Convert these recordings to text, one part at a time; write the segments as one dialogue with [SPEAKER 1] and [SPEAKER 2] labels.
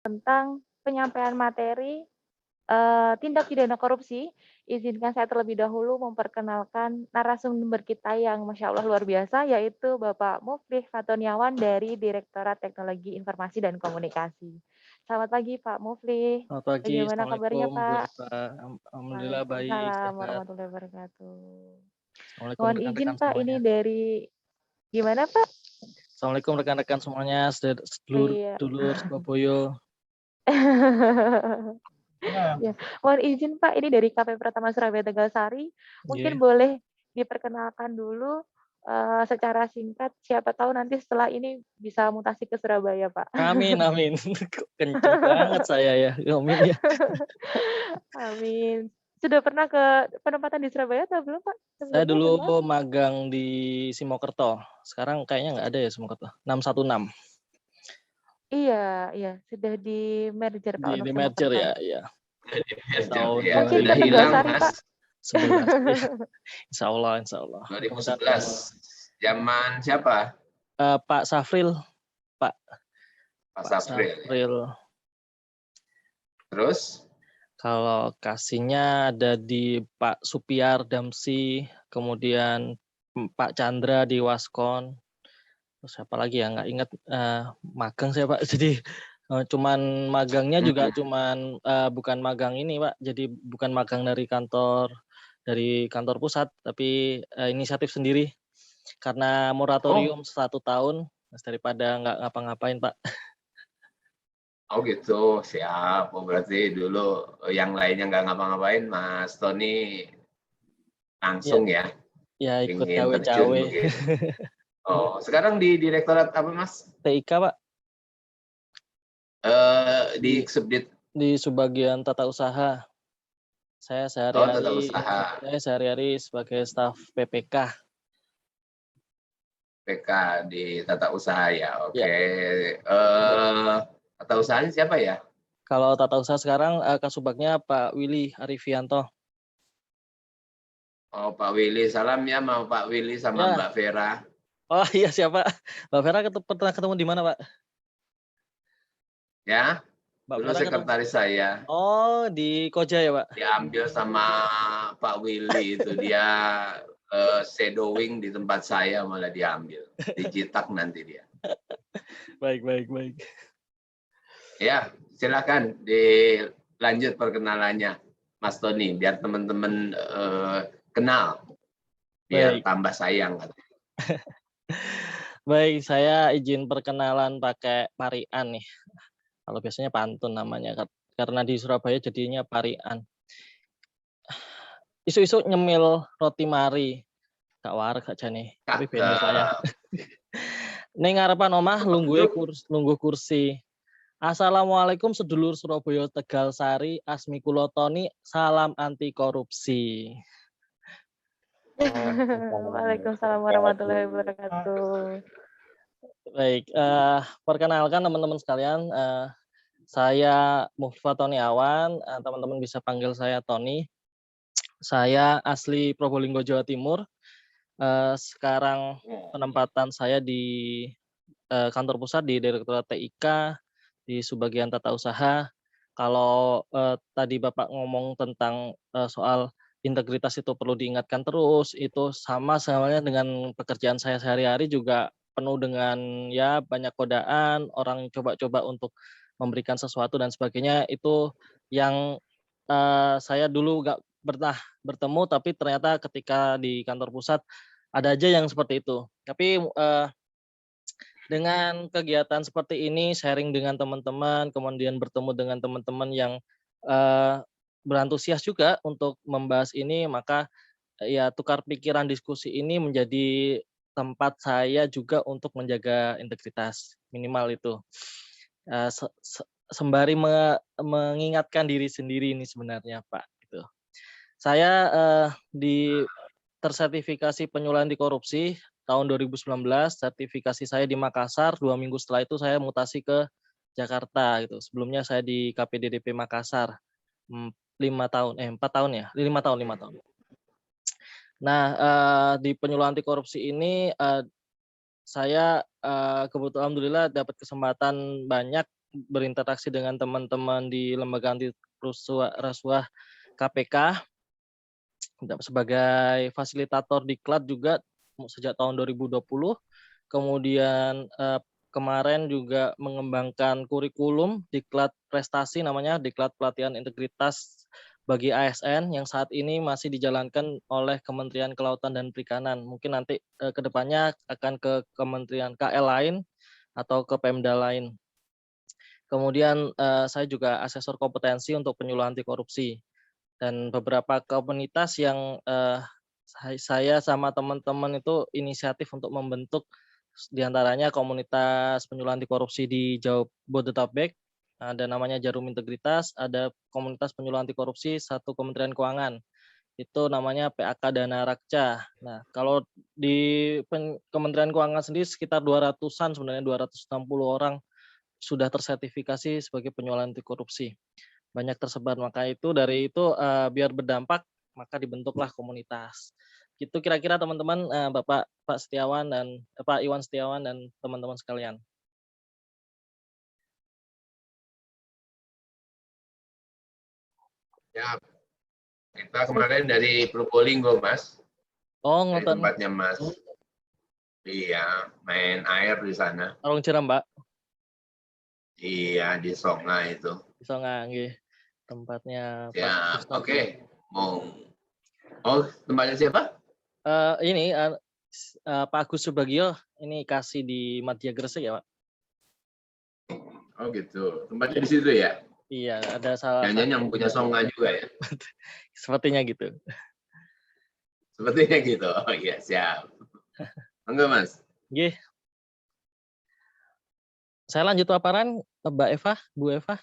[SPEAKER 1] tentang penyampaian materi, tindak pidana korupsi. Izinkan saya terlebih dahulu memperkenalkan narasumber kita yang Masya Allah luar biasa, yaitu Bapak Muflih Fatoniawan dari Direktorat Teknologi Informasi dan Komunikasi. Selamat pagi Pak Muflih,
[SPEAKER 2] Selamat pagi,
[SPEAKER 1] bagaimana kabarnya
[SPEAKER 2] Assalamualaikum Bu
[SPEAKER 1] Pak?
[SPEAKER 2] Eva. Alhamdulillah baik,
[SPEAKER 1] Waalaikumsalam
[SPEAKER 2] sehat.
[SPEAKER 1] warahmatullahi wabarakatuh.
[SPEAKER 2] Assalamualaikum
[SPEAKER 1] Mohon izin
[SPEAKER 2] rekan-rekan
[SPEAKER 1] Pak, ini
[SPEAKER 2] semuanya.
[SPEAKER 1] dari gimana Pak?
[SPEAKER 2] Assalamualaikum rekan-rekan semuanya,
[SPEAKER 1] Iya.
[SPEAKER 2] sedulur Surabaya.
[SPEAKER 1] Ya, mohon izin Pak, ini dari KP Pratama Surabaya Tegalsari, mungkin
[SPEAKER 2] Nggih.
[SPEAKER 1] boleh diperkenalkan dulu, secara singkat, siapa tahu nanti setelah ini bisa mutasi ke Surabaya, Pak.
[SPEAKER 2] Amin amin. Kok kenceng banget saya ya, amin ya.
[SPEAKER 1] Amin. Sudah pernah ke penempatan di Surabaya atau belum, Pak?
[SPEAKER 2] Saya
[SPEAKER 1] Sebelumnya
[SPEAKER 2] dulu
[SPEAKER 1] belum?
[SPEAKER 2] magang di Simokerto, sekarang kayaknya nggak ada ya Simokerto, 616.
[SPEAKER 1] Iya iya, sudah di-merger Pak untuk
[SPEAKER 2] Di-merger
[SPEAKER 1] Simokerto.
[SPEAKER 2] ya, iya.
[SPEAKER 3] Di merger,
[SPEAKER 2] Tahun
[SPEAKER 3] ya
[SPEAKER 1] Mungkin
[SPEAKER 3] sudah
[SPEAKER 1] ke
[SPEAKER 2] 2011,
[SPEAKER 3] hilang
[SPEAKER 1] Tegalsari,
[SPEAKER 3] Mas.
[SPEAKER 1] Pak.
[SPEAKER 2] iya. Insyaallah. Mudah-mudahan
[SPEAKER 3] 2011. Zaman siapa?
[SPEAKER 2] Pak Safril, Pak
[SPEAKER 3] Pak
[SPEAKER 2] Pak
[SPEAKER 3] Safril ya.
[SPEAKER 2] Safril.
[SPEAKER 3] Terus
[SPEAKER 2] Kalau kasihnya ada di Pak Supiar Damsi, kemudian Pak Chandra di Waskon, terus siapa lagi ya nggak ingat, magang saya Pak. Jadi, cuman magangnya juga bukan magang ini Pak, jadi bukan magang dari kantor pusat, tapi, inisiatif sendiri. Karena
[SPEAKER 3] oh
[SPEAKER 2] moratorium 1 tahun, mas daripada nggak ngapa-ngapain Pak.
[SPEAKER 3] oh gitu, siap. Oh berarti dulu yang lainnya nggak ngapa-ngapain, Mas Tony
[SPEAKER 2] Iya,
[SPEAKER 3] langsung ya
[SPEAKER 2] ya ikut
[SPEAKER 3] ingin terjun
[SPEAKER 2] cawe-cawe.
[SPEAKER 3] begitu. Oh sekarang di Direktorat apa Mas?
[SPEAKER 2] TIK Pak,
[SPEAKER 3] Di
[SPEAKER 2] di
[SPEAKER 3] Subdit
[SPEAKER 2] Subbagian Tata Usaha. Saya
[SPEAKER 3] Tata
[SPEAKER 2] sehari-hari
[SPEAKER 3] Usaha
[SPEAKER 2] saya sehari-hari sebagai staf PPK.
[SPEAKER 3] PK di Tata Usaha ya.
[SPEAKER 2] Ya,
[SPEAKER 3] Oke. Eh Tata Usahanya siapa ya?
[SPEAKER 2] kalau tata usaha sekarang, Kasubagnya Pak Willy Arifianto.
[SPEAKER 3] Oh Pak Willy, salam ya sama Pak Willy sama
[SPEAKER 2] Ya,
[SPEAKER 3] Mbak Vera.
[SPEAKER 2] oh iya siapa? Mbak Vera pernah ketemu di mana Pak?
[SPEAKER 3] Ya,
[SPEAKER 2] Mbak
[SPEAKER 3] dulu
[SPEAKER 2] Vera ketemu,
[SPEAKER 3] sekretaris saya
[SPEAKER 2] oh di Koja ya Pak?
[SPEAKER 3] diambil sama Pak Willy itu dia shadowing di tempat saya malah diambil, dijitak nanti dia.
[SPEAKER 2] Baik.
[SPEAKER 3] Ya, silakan dilanjut perkenalannya, Mas Tony, biar teman-teman kenal, biar
[SPEAKER 2] Baik,
[SPEAKER 3] tambah sayang.
[SPEAKER 2] baik saya izin perkenalan pakai parian nih, kalau biasanya pantun namanya, karena di Surabaya jadinya parian. Isu-isu nyemil roti mari, gak warak jane, tapi bene saya.
[SPEAKER 3] Cakep.
[SPEAKER 2] Ning ngarepan omah
[SPEAKER 3] Untuk
[SPEAKER 2] lungguh kursi. Assalamualaikum sedulur Surabaya Tegalsari, asmi kula Tony, salam anti korupsi.
[SPEAKER 1] Waalaikumsalam warahmatullahi wabarakatuh.
[SPEAKER 2] Baik, perkenalkan teman-teman sekalian, saya Muflih Toniawan, teman-teman bisa panggil saya Tony. Saya asli Probolinggo, Jawa Timur. Sekarang penempatan saya di kantor pusat di Direktorat TIK, di Subbagian Tata Usaha. Kalau, tadi Bapak ngomong tentang, soal integritas itu perlu diingatkan terus, itu sama halnya dengan pekerjaan saya sehari-hari juga penuh dengan ya banyak godaan, orang coba-coba untuk memberikan sesuatu dan sebagainya, itu yang, saya dulu nggak pernah bertemu, tapi ternyata ketika di kantor pusat ada aja yang seperti itu. Tapi, dengan kegiatan seperti ini, sharing dengan teman-teman, kemudian bertemu dengan teman-teman yang, eee, berantusias juga untuk membahas ini, maka, ya tukar pikiran diskusi ini menjadi tempat saya juga untuk menjaga integritas, minimal itu. Se se Sembari mengingatkan diri sendiri ini sebenarnya Pak, gitu. Saya, tersertifikasi penyuluhan anti korupsi tahun 2019, sertifikasi saya di Makassar, 2 minggu setelah itu saya mutasi ke Jakarta gitu. Sebelumnya saya di KPDDP Makassar, 5 tahun, 4 tahun ya? 5 tahun. Nah, di penyuluhan anti korupsi ini, saya, alhamdulillah dapat kesempatan banyak berinteraksi dengan teman-teman di lembaga anti rasuah KPK sebagai fasilitator diklat juga sejak tahun 2020. Kemudian kemarin juga mengembangkan kurikulum diklat prestasi, namanya diklat pelatihan integritas bagi ASN, yang saat ini masih dijalankan oleh Kementerian Kelautan dan Perikanan. Mungkin nanti ke depannya akan ke Kementerian KL lain atau ke Pemda lain. Kemudian saya juga asesor kompetensi untuk penyuluhan anti korupsi, dan beberapa komunitas yang saya sama teman-teman itu inisiatif untuk membentuk, diantaranya komunitas penyuluhan anti korupsi di Jabodetabek, ada namanya Jarum Integritas, ada komunitas penyuluhan anti korupsi satu Kementerian Keuangan, itu namanya PAK Dana Rakca. Nah, kalau di Kementerian Keuangan sendiri sekitar 200-an, sebenarnya 260 orang sudah tersertifikasi sebagai penyuluh anti korupsi. Banyak tersebar, maka itu dari itu biar berdampak maka dibentuklah komunitas. Itu kira-kira teman-teman, Pak Setiawan dan Pak Iwan Setiawan dan teman-teman sekalian.
[SPEAKER 3] Ya, kita kemarin dari Probolinggo, Mas.
[SPEAKER 2] Oh,
[SPEAKER 3] Dari
[SPEAKER 2] ngoten.
[SPEAKER 3] tempatnya Mas. Iya, main air di sana.
[SPEAKER 2] Arung Jeram, Mbak.
[SPEAKER 3] Iya, di Songa itu.
[SPEAKER 2] Bisa nggih. Tempatnya
[SPEAKER 3] Ya,
[SPEAKER 2] Pak
[SPEAKER 3] oke. Oh, tempatnya siapa?
[SPEAKER 2] Ini Pak Agus Subagio, ini kasih di Madya Gresik ya, Pak.
[SPEAKER 3] Oh gitu. Tempatnya di situ ya?
[SPEAKER 2] Iya, ada salah
[SPEAKER 3] Jangan-jangan
[SPEAKER 2] satu.
[SPEAKER 3] yang punya Songa juga ya?
[SPEAKER 2] Sepertinya gitu.
[SPEAKER 3] Sepertinya gitu. Oh iya, siap. Enggak, Mas?
[SPEAKER 2] Nggih. Saya lanjut paparan, Mbak Eva, Bu Eva.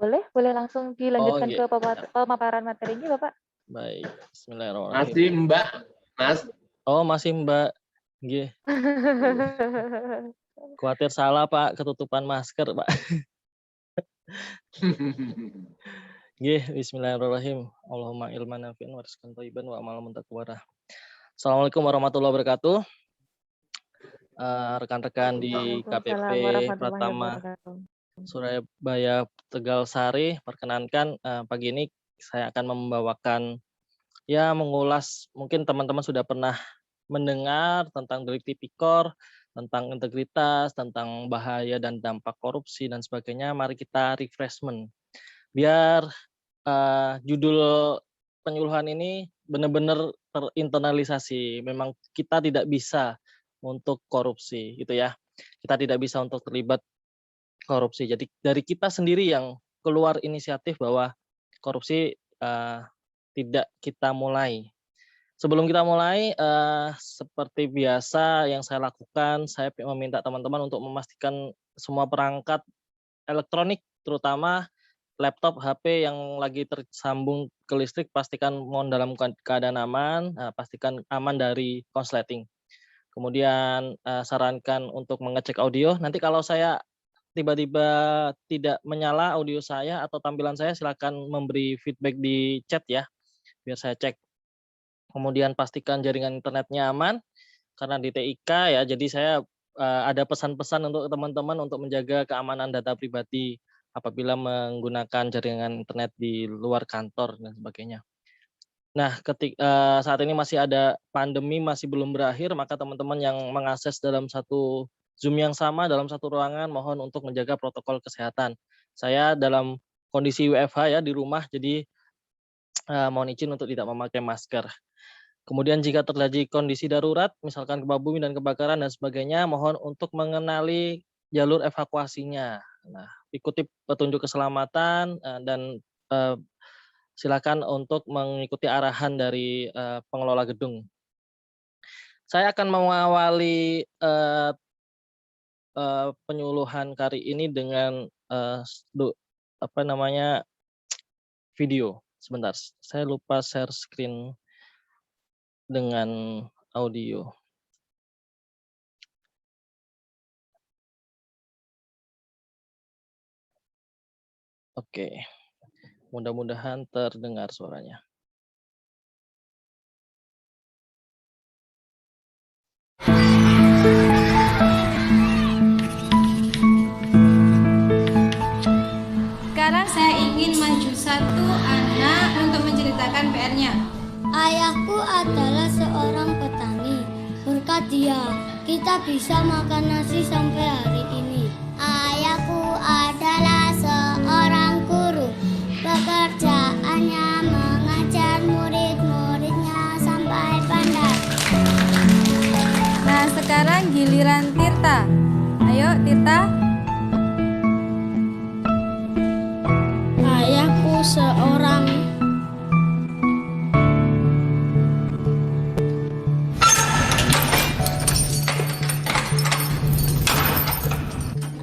[SPEAKER 1] Boleh langsung dilanjutkan
[SPEAKER 2] nggih.
[SPEAKER 1] ke pemaparan materinya, Bapak.
[SPEAKER 2] Baik, bismillahirrahmanirrahim.
[SPEAKER 3] Masih Mbak, Mas?
[SPEAKER 2] Oh, masih Mbak. Nggih. Khawatir salah, Pak, ketutupan masker, Pak. Nggih, bismillahirrahmanirrahim. Allahumma ilman nafi'an wa rizqan thayyiban wa amalan mutaqabbalah. Assalamualaikum warahmatullahi wabarakatuh. Rekan-rekan di KPP
[SPEAKER 1] Waalaikumsalam warahmatullahi
[SPEAKER 2] Pratama
[SPEAKER 1] wabarakatuh.
[SPEAKER 2] Surabaya Tegal Sari, perkenankan pagi ini saya akan membawakan, ya, mengulas, mungkin teman-teman sudah pernah mendengar tentang delik tipikor, tentang integritas, tentang bahaya dan dampak korupsi dan sebagainya. Mari kita refreshment biar judul penyuluhan ini benar-benar terinternalisasi. Memang kita tidak bisa untuk korupsi, gitu ya. Kita tidak bisa untuk terlibat korupsi. Jadi dari kita sendiri yang keluar inisiatif bahwa korupsi tidak kita mulai. Sebelum kita mulai, seperti biasa yang saya lakukan, saya meminta teman-teman untuk memastikan semua perangkat elektronik, terutama laptop, HP yang lagi tersambung ke listrik, pastikan mohon dalam keadaan aman, pastikan aman dari konsleting. Kemudian sarankan untuk mengecek audio. Nanti kalau saya tiba-tiba tidak menyala audio saya atau tampilan saya, silakan memberi feedback di chat ya, biar saya cek. Kemudian pastikan jaringan internetnya aman, karena di TIK ya, jadi saya ada pesan-pesan untuk teman-teman untuk menjaga keamanan data pribadi apabila menggunakan jaringan internet di luar kantor dan sebagainya. Nah, saat ini masih ada pandemi, masih belum berakhir, maka teman-teman yang mengakses dalam satu Zoom yang sama, dalam satu ruangan, mohon untuk menjaga protokol kesehatan. Saya dalam kondisi WFH ya, di rumah, jadi mohon izin untuk tidak memakai masker. Kemudian jika terjadi kondisi darurat, misalkan gempa bumi dan kebakaran dan sebagainya, mohon untuk mengenali jalur evakuasinya. Nah, ikuti petunjuk keselamatan dan silakan untuk mengikuti arahan dari pengelola gedung. Saya akan mengawali penyuluhan kali ini dengan video. Sebentar, saya lupa share screen dengan audio. Oke, mudah-mudahan terdengar suaranya.
[SPEAKER 4] satu anak untuk menceritakan PR-nya.
[SPEAKER 5] Ayahku adalah seorang petani. Berkat dia, kita bisa makan nasi sampai hari ini. Ayahku adalah seorang guru. Pekerjaannya mengajar murid-muridnya sampai pandai.
[SPEAKER 4] Nah, sekarang giliran Tirta. Ayo, Tirta.
[SPEAKER 5] Ayahku seorang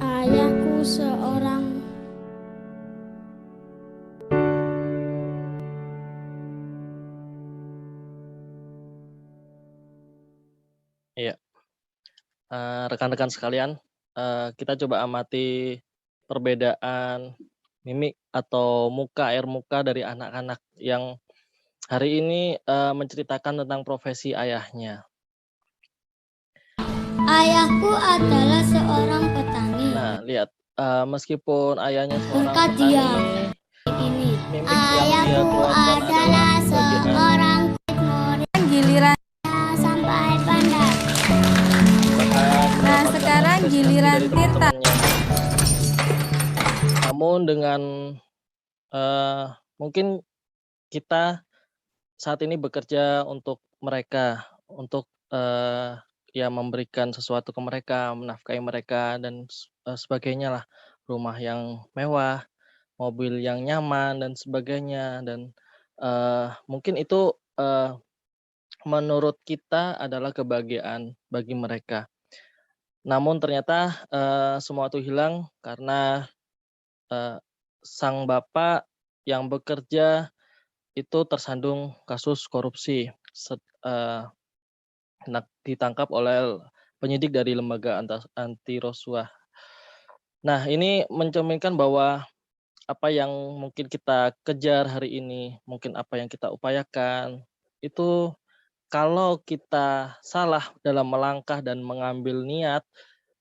[SPEAKER 5] Ayahku seorang
[SPEAKER 2] Iya. Rekan-rekan sekalian, kita coba amati perbedaan mimik atau air muka dari anak-anak yang hari ini menceritakan tentang profesi ayahnya.
[SPEAKER 5] Ayahku adalah seorang petani.
[SPEAKER 2] Nah, lihat, meskipun ayahnya seorang
[SPEAKER 5] Berkat dia
[SPEAKER 2] petani,
[SPEAKER 5] ini.
[SPEAKER 2] mimik yang dia
[SPEAKER 5] Ayahku
[SPEAKER 2] keluarkan
[SPEAKER 5] adalah
[SPEAKER 2] bagian
[SPEAKER 5] seorang murid
[SPEAKER 4] Giliran.
[SPEAKER 5] sampai pandai.
[SPEAKER 2] bahkan
[SPEAKER 4] Nah,
[SPEAKER 2] mendapatkan
[SPEAKER 4] sekarang
[SPEAKER 2] apresiasi
[SPEAKER 4] giliran
[SPEAKER 2] dari
[SPEAKER 4] Tirta.
[SPEAKER 2] teman-temannya. Namun dengan mungkin kita saat ini bekerja untuk mereka, untuk ya memberikan sesuatu ke mereka, menafkahi mereka dan sebagainya lah. Rumah yang mewah, mobil yang nyaman dan sebagainya dan mungkin itu menurut kita adalah kebahagiaan bagi mereka. Namun ternyata semua itu hilang karena sang bapak yang bekerja itu tersandung kasus korupsi ditangkap oleh penyidik dari lembaga anti rasuah. Nah, ini mencerminkan bahwa apa yang mungkin kita kejar hari ini, mungkin apa yang kita upayakan, itu kalau kita salah dalam melangkah dan mengambil niat,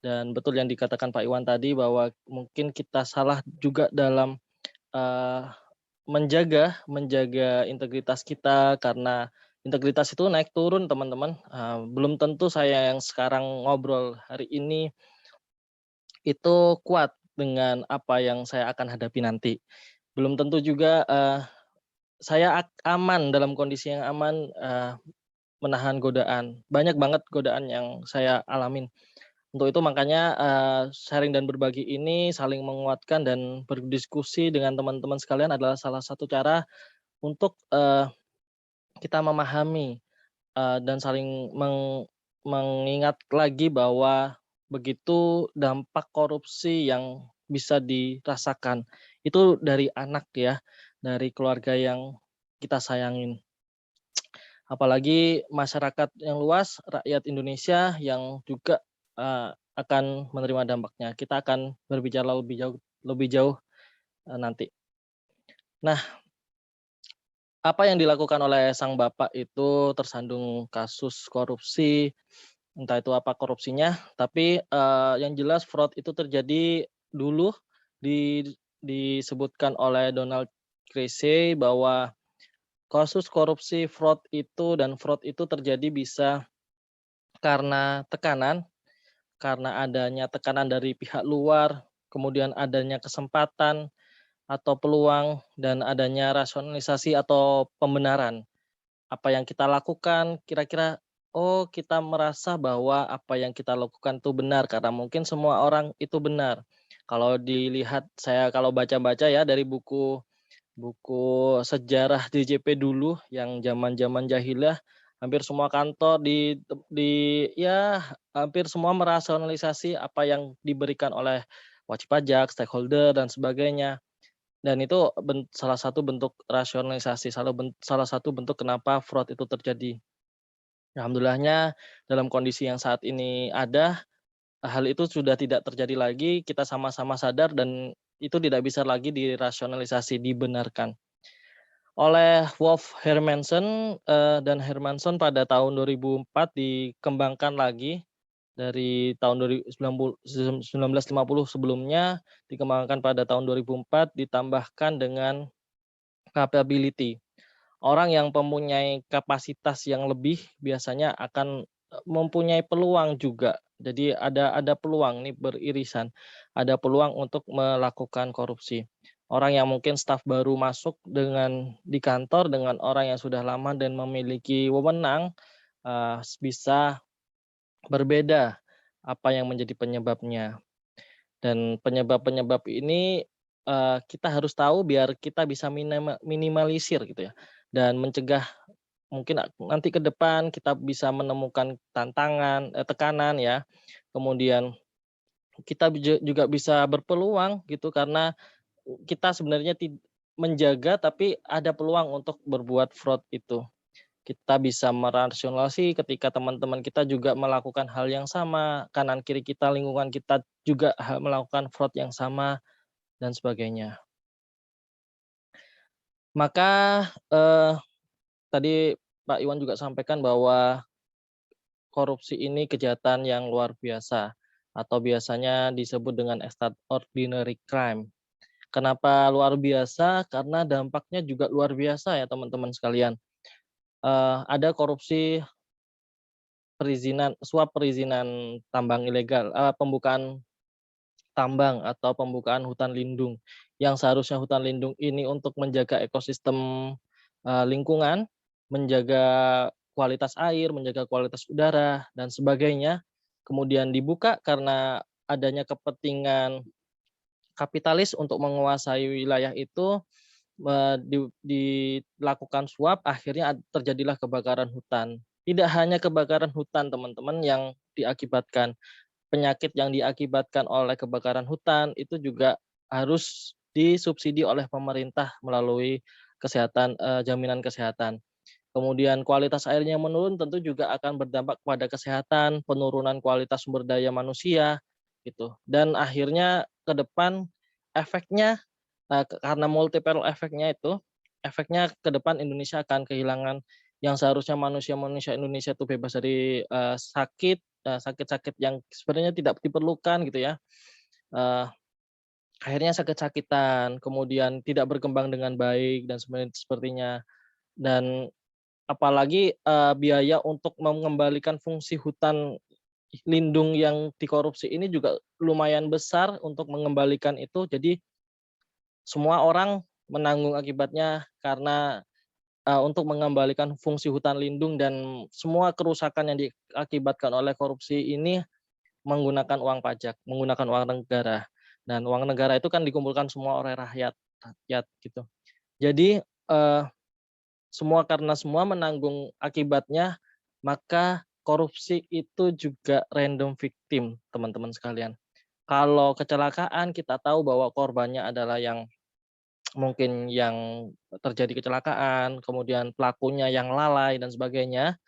[SPEAKER 2] dan betul yang dikatakan Pak Iwan tadi bahwa mungkin kita salah juga dalam eh, menjaga integritas kita karena integritas itu naik turun teman-teman. Belum tentu saya yang sekarang ngobrol hari ini itu kuat dengan apa yang saya akan hadapi nanti. Belum tentu juga saya aman dalam kondisi yang aman menahan godaan. Banyak banget godaan yang saya alamin. Untuk itu makanya sharing dan berbagi ini saling menguatkan dan berdiskusi dengan teman-teman sekalian adalah salah satu cara untuk kita memahami dan saling mengingat lagi bahwa begitu dampak korupsi yang bisa dirasakan itu dari anak ya, dari keluarga yang kita sayangin. Apalagi masyarakat yang luas, rakyat Indonesia yang juga akan menerima dampaknya. Kita akan berbicara lebih jauh nanti. Nah, apa yang dilakukan oleh sang bapak itu tersandung kasus korupsi, entah itu apa korupsinya, tapi yang jelas fraud itu terjadi dulu disebutkan oleh Donald Creasy bahwa kasus korupsi fraud itu terjadi bisa karena karena adanya tekanan dari pihak luar, kemudian adanya kesempatan atau peluang dan adanya rasionalisasi atau pembenaran. Apa yang kita lakukan kira-kira kita merasa bahwa apa yang kita lakukan itu benar karena mungkin semua orang itu benar. Kalau dilihat kalau baca-baca ya dari buku sejarah DJP dulu yang zaman-zaman jahiliyah, hampir semua kantor ya hampir semua merasionalisasi apa yang diberikan oleh wajib pajak, stakeholder dan sebagainya. Dan itu salah satu bentuk rasionalisasi, salah satu bentuk kenapa fraud itu terjadi. Alhamdulillahnya dalam kondisi yang saat ini ada, hal itu sudah tidak terjadi lagi, kita sama-sama sadar dan itu tidak bisa lagi dirasionalisasi, dibenarkan. Oleh Wolf Hermanson dan Hermanson pada tahun 2004 dikembangkan lagi dari tahun 1950 sebelumnya dikembangkan pada tahun 2004 ditambahkan dengan capability. Orang yang mempunyai kapasitas yang lebih biasanya akan mempunyai peluang juga. Jadi ada peluang nih beririsan, ada peluang untuk melakukan korupsi. Orang yang mungkin staf baru masuk di kantor dengan orang yang sudah lama dan memiliki wewenang bisa berbeda apa yang menjadi penyebabnya. Dan penyebab-penyebab ini kita harus tahu biar kita bisa minimalisir gitu ya, dan mencegah mungkin nanti ke depan kita bisa menemukan tekanan ya. Kemudian kita juga bisa berpeluang gitu karena kita sebenarnya menjaga tapi ada peluang untuk berbuat fraud itu. Kita bisa merasionalisasi ketika teman-teman kita juga melakukan hal yang sama, kanan kiri kita, lingkungan kita juga melakukan fraud yang sama dan sebagainya. Maka tadi Pak Iwan juga sampaikan bahwa korupsi ini kejahatan yang luar biasa atau biasanya disebut dengan extraordinary crime. Kenapa luar biasa? Karena dampaknya juga luar biasa ya teman-teman sekalian. Ada korupsi suap perizinan tambang ilegal, pembukaan tambang atau pembukaan hutan lindung, yang seharusnya hutan lindung ini untuk menjaga ekosistem lingkungan, menjaga kualitas air, menjaga kualitas udara dan sebagainya, kemudian dibuka karena adanya kepentingan kapitalis untuk menguasai wilayah itu, dilakukan suap, akhirnya terjadilah kebakaran hutan. Tidak hanya kebakaran hutan teman-teman yang diakibatkan, penyakit yang diakibatkan oleh kebakaran hutan itu juga harus disubsidi oleh pemerintah melalui jaminan kesehatan. Kemudian kualitas airnya menurun tentu juga akan berdampak pada kesehatan, penurunan kualitas sumber daya manusia gitu. Dan akhirnya ke depan efeknya karena multiple efeknya ke depan Indonesia akan kehilangan yang seharusnya manusia Indonesia itu bebas dari sakit-sakit yang sebenarnya tidak diperlukan gitu ya. Akhirnya sakit-sakitan, kemudian tidak berkembang dengan baik dan sepertinya. Dan apalagi biaya untuk mengembalikan fungsi hutan lindung yang dikorupsi ini juga lumayan besar untuk mengembalikan itu. Jadi semua orang menanggung akibatnya karena untuk mengembalikan fungsi hutan lindung dan semua kerusakan yang diakibatkan oleh korupsi ini menggunakan uang pajak, menggunakan uang negara. Dan uang negara itu kan dikumpulkan semua oleh rakyat gitu. Jadi karena semua menanggung akibatnya, maka korupsi itu juga random victim, teman-teman sekalian. Kalau kecelakaan kita tahu bahwa korbannya adalah mungkin yang terjadi kecelakaan, kemudian pelakunya yang lalai dan sebagainya.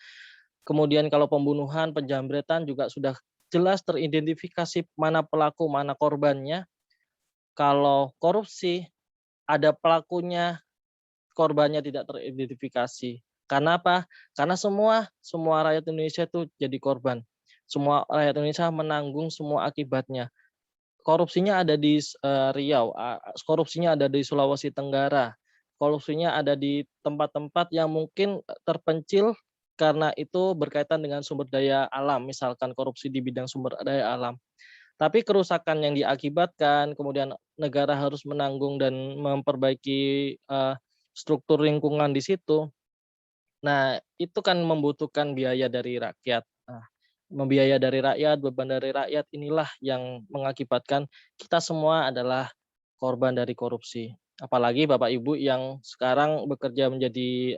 [SPEAKER 2] Kemudian kalau pembunuhan, penjambretan juga sudah jelas teridentifikasi mana pelaku, mana korbannya. Kalau korupsi, ada pelakunya, korbannya tidak teridentifikasi. Karena apa? Karena semua rakyat Indonesia itu jadi korban. Semua rakyat Indonesia menanggung semua akibatnya. Korupsinya ada di Riau, korupsinya ada di Sulawesi Tenggara, korupsinya ada di tempat-tempat yang mungkin terpencil karena itu berkaitan dengan sumber daya alam, misalkan korupsi di bidang sumber daya alam. Tapi kerusakan yang diakibatkan, kemudian negara harus menanggung dan memperbaiki struktur lingkungan di situ. Nah, itu kan membutuhkan biaya dari rakyat. Membiaya dari rakyat, beban dari rakyat inilah yang mengakibatkan kita semua adalah korban dari korupsi. Apalagi Bapak Ibu yang sekarang bekerja menjadi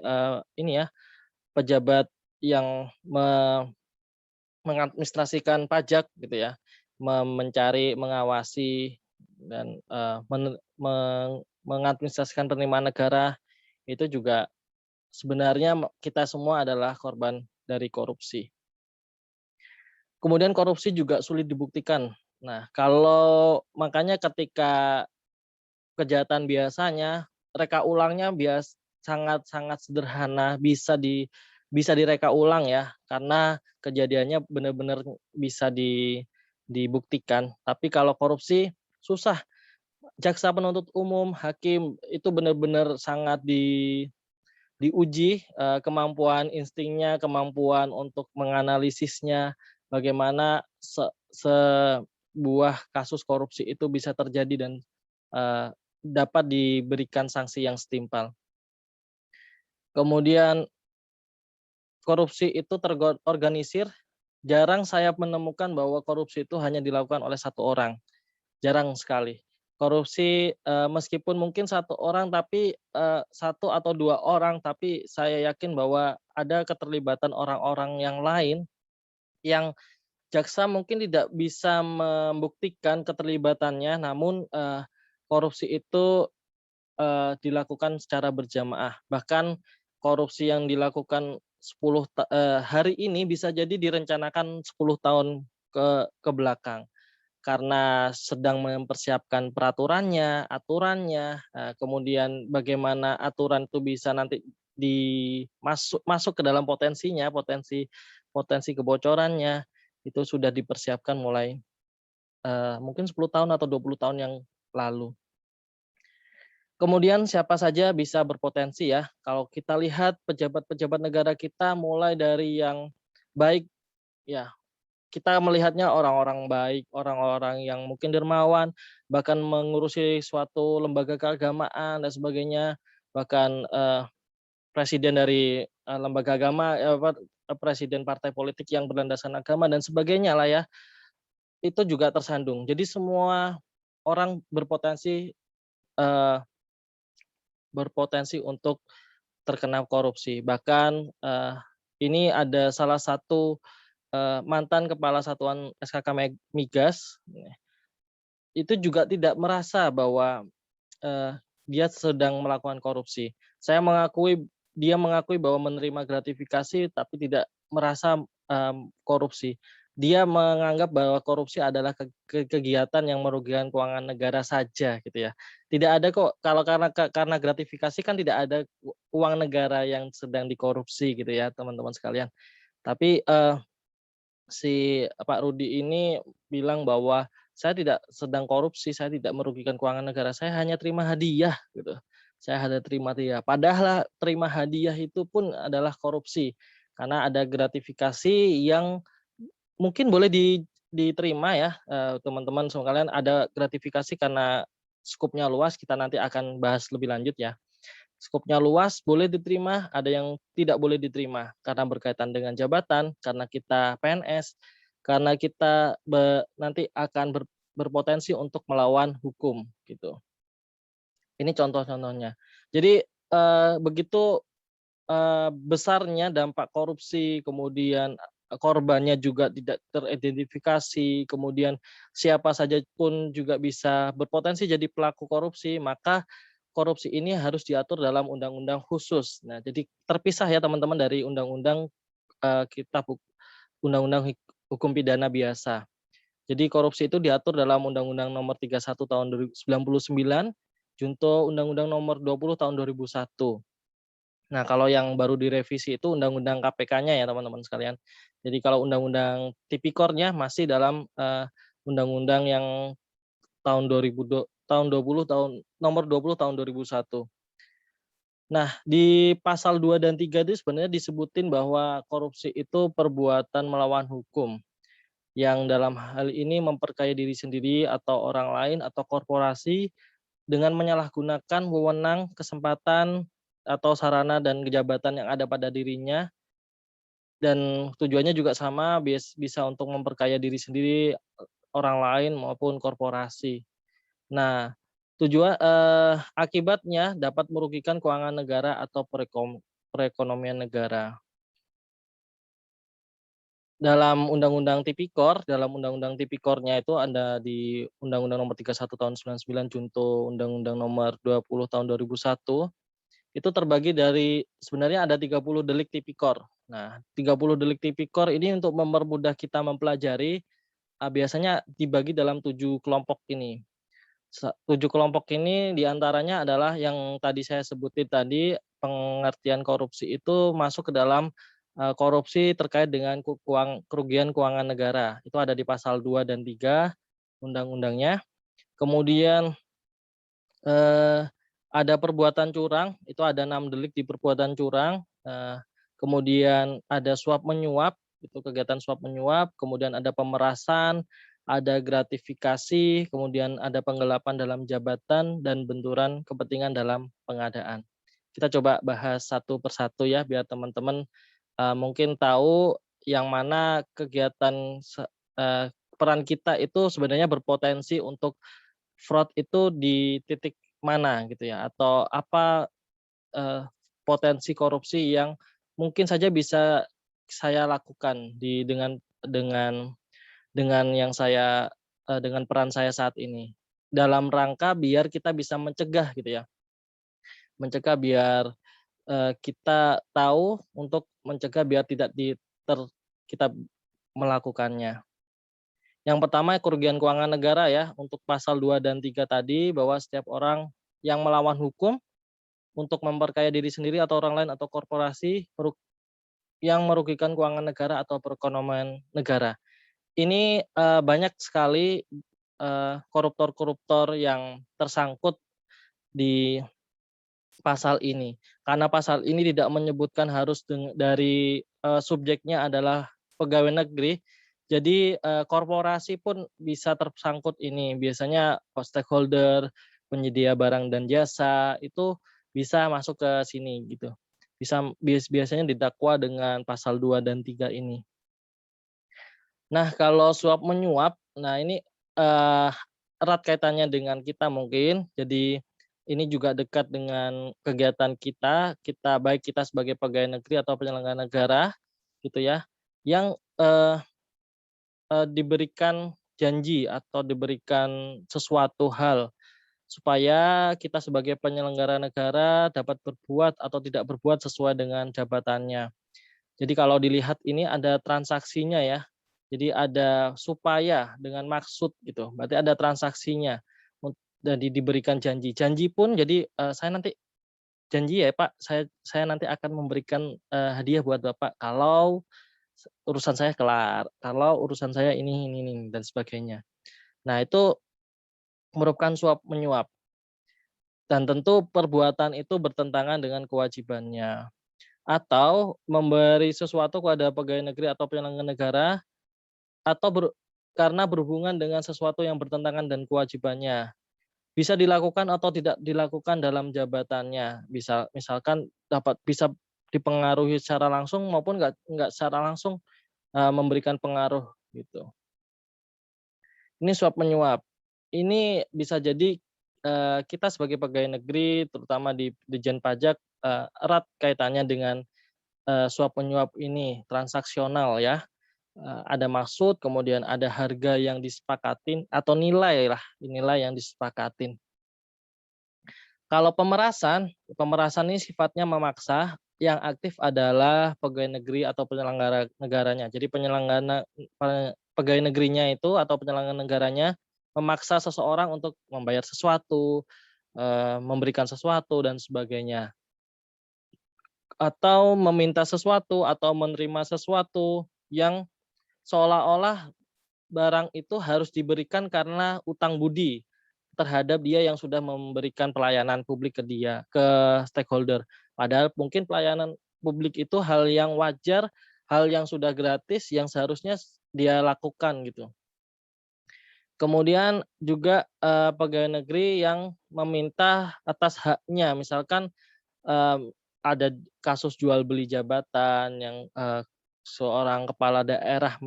[SPEAKER 2] pejabat yang mengadministrasikan pajak gitu ya, mencari, mengawasi dan mengadministrasikan penerimaan negara, itu juga sebenarnya kita semua adalah korban dari korupsi. Kemudian korupsi juga sulit dibuktikan. Nah, makanya ketika kejahatan biasanya reka ulangnya sangat sederhana, bisa direka ulang ya, karena kejadiannya benar-benar bisa dibuktikan. Tapi kalau korupsi susah. jaksa penuntut umum, hakim itu benar-benar sangat diuji kemampuan instingnya, kemampuan untuk menganalisisnya, bagaimana sebuah kasus korupsi itu bisa terjadi dan dapat diberikan sanksi yang setimpal. Kemudian korupsi itu terorganisir, jarang saya menemukan bahwa korupsi itu hanya dilakukan oleh satu orang, jarang sekali. Korupsi, meskipun mungkin satu orang tapi, 1 atau 2 orang, tapi saya yakin bahwa ada keterlibatan orang-orang yang lain yang jaksa mungkin tidak bisa membuktikan keterlibatannya, namun, korupsi itu, dilakukan secara berjamaah. Bahkan korupsi yang dilakukan hari ini bisa jadi direncanakan 10 tahun ke belakang. Karena sedang mempersiapkan peraturannya, aturannya, kemudian bagaimana aturan itu bisa nanti masuk ke dalam potensinya, potensi kebocorannya, itu sudah dipersiapkan mulai, mungkin 10 tahun atau 20 tahun yang lalu. Kemudian siapa saja bisa berpotensi ya, kalau kita lihat pejabat-pejabat negara kita mulai dari yang baik, ya kita melihatnya orang-orang baik, orang-orang yang mungkin dermawan, bahkan mengurusi suatu lembaga keagamaan dan sebagainya, bahkan, presiden dari, lembaga agama, presiden partai politik yang berlandaskan agama dan sebagainya lah ya, itu juga tersandung. Jadi semua orang berpotensi untuk terkena korupsi. Bahkan, ini ada salah satu mantan kepala satuan SKK Migas, itu juga tidak merasa bahwa, dia sedang melakukan korupsi. Dia mengakui bahwa menerima gratifikasi tapi tidak merasa, korupsi. Dia menganggap bahwa korupsi adalah kegiatan yang merugikan keuangan negara saja gitu ya. Tidak ada kok kalau karena gratifikasi kan tidak ada uang negara yang sedang dikorupsi gitu ya teman-teman sekalian. Tapi, si Pak Rudi ini bilang bahwa, "Saya tidak sedang korupsi, saya tidak merugikan keuangan negara, saya hanya terima hadiah," gitu. "Saya hanya terima hadiah." Padahal terima hadiah itu pun adalah korupsi, karena ada gratifikasi yang mungkin boleh diterima ya, teman-teman sekalian, ada gratifikasi karena skupnya luas, kita nanti akan bahas lebih lanjut ya. Skopnya luas, boleh diterima, ada yang tidak boleh diterima karena berkaitan dengan jabatan, karena kita PNS, karena kita nanti akan berpotensi untuk melawan hukum gitu. Ini contoh-contohnya. Jadi, begitu, besarnya dampak korupsi, kemudian, korbannya juga tidak teridentifikasi, kemudian siapa saja pun juga bisa berpotensi jadi pelaku korupsi, maka korupsi ini harus diatur dalam undang-undang khusus. Nah, jadi terpisah ya teman-teman dari undang-undang, kitab undang-undang hukum pidana biasa. Jadi korupsi itu diatur dalam Undang-Undang Nomor 31 Tahun 1999, junto Undang-Undang Nomor 20 Tahun 2001. Nah, kalau yang baru direvisi itu Undang-Undang KPK-nya ya teman-teman sekalian. Jadi kalau Undang-Undang Tipikornya masih dalam, Undang-Undang yang tahun 20 tahun nomor 20 tahun 2001. Nah, di pasal 2 dan 3 itu sebenarnya disebutin bahwa korupsi itu perbuatan melawan hukum, yang dalam hal ini memperkaya diri sendiri atau orang lain atau korporasi dengan menyalahgunakan wewenang, kesempatan, atau sarana dan jabatan yang ada pada dirinya, dan tujuannya juga sama, bisa untuk memperkaya diri sendiri, orang lain maupun korporasi. Nah, akibatnya dapat merugikan keuangan negara atau perekonomian negara. Dalam Undang-Undang Tipikornya itu ada di Undang-Undang Nomor 31 Tahun 99 junto Undang-Undang Nomor 20 Tahun 2001, itu terbagi dari sebenarnya ada 30 delik tipikor. Nah, 30 delik tipikor ini untuk mempermudah kita mempelajari, biasanya dibagi dalam 7 kelompok ini. 7 kelompok ini diantaranya adalah yang tadi saya sebutin tadi, pengertian korupsi itu masuk ke dalam, korupsi terkait dengan kerugian keuangan negara. Itu ada di pasal 2 dan 3 undang-undangnya. Kemudian eh, ada perbuatan curang, itu ada 6 delik di perbuatan curang, kemudian ada suap menyuap, itu kegiatan suap menyuap, kemudian ada pemerasan, ada gratifikasi, kemudian ada penggelapan dalam jabatan dan benturan kepentingan dalam pengadaan. Kita coba bahas satu persatu ya, biar teman-teman mungkin tahu yang mana kegiatan peran kita itu sebenarnya berpotensi untuk fraud itu di titik mana gitu ya, atau apa potensi korupsi yang mungkin saja bisa saya lakukan dengan yang saya dengan peran saya saat ini. Dalam rangka biar kita bisa mencegah gitu ya. Mencegah biar kita tahu untuk mencegah biar tidak kita melakukannya. Yang pertama kerugian keuangan negara ya, untuk pasal 2 dan 3 tadi bahwa setiap orang yang melawan hukum untuk memperkaya diri sendiri atau orang lain atau korporasi yang merugikan keuangan negara atau perekonomian negara. Ini banyak sekali koruptor-koruptor yang tersangkut di pasal ini. Karena pasal ini tidak menyebutkan harus dari subjeknya adalah pegawai negeri, jadi korporasi pun bisa tersangkut ini. Biasanya stakeholder, penyedia barang dan jasa itu bisa masuk ke sini gitu. Biasanya didakwa dengan pasal 2 dan 3 ini. Nah, kalau suap menyuap, nah ini erat kaitannya dengan kita mungkin. Jadi ini juga dekat dengan kegiatan kita baik kita sebagai pegawai negeri atau penyelenggara negara gitu ya, yang diberikan janji atau diberikan sesuatu hal supaya kita sebagai penyelenggara negara dapat berbuat atau tidak berbuat sesuai dengan jabatannya. Jadi kalau dilihat ini ada transaksinya ya. Jadi ada supaya dengan maksud gitu. Berarti ada transaksinya. Jadi diberikan janji. Janji pun jadi saya nanti janji ya Pak, saya nanti akan memberikan hadiah buat Bapak kalau urusan saya kelar, kalau urusan saya ini dan sebagainya. Nah, itu merupakan suap menyuap. Dan tentu perbuatan itu bertentangan dengan kewajibannya. Atau memberi sesuatu kepada pegawai negeri atau penyelenggara negara atau karena berhubungan dengan sesuatu yang bertentangan dan kewajibannya. Bisa dilakukan atau tidak dilakukan dalam jabatannya. Misalkan bisa dipengaruhi secara langsung maupun nggak secara langsung memberikan pengaruh gitu. Ini suap menyuap. Ini bisa jadi kita sebagai pegawai negeri terutama di Ditjen Pajak erat kaitannya dengan suap menyuap ini transaksional ya. Ada maksud, kemudian ada harga yang disepakatin atau nilai yang disepakatin. Kalau pemerasan ini sifatnya memaksa, yang aktif adalah pegawai negeri atau penyelenggara negaranya. Jadi pegawai negerinya itu atau penyelenggara negaranya memaksa seseorang untuk membayar sesuatu, memberikan sesuatu dan sebagainya. Atau meminta sesuatu atau menerima sesuatu yang seolah-olah barang itu harus diberikan karena utang budi terhadap dia yang sudah memberikan pelayanan publik ke stakeholder. Padahal mungkin pelayanan publik itu hal yang wajar, hal yang sudah gratis yang seharusnya dia lakukan gitu. Kemudian juga pegawai negeri yang meminta atas haknya, misalkan ada kasus jual beli jabatan yang seorang kepala daerah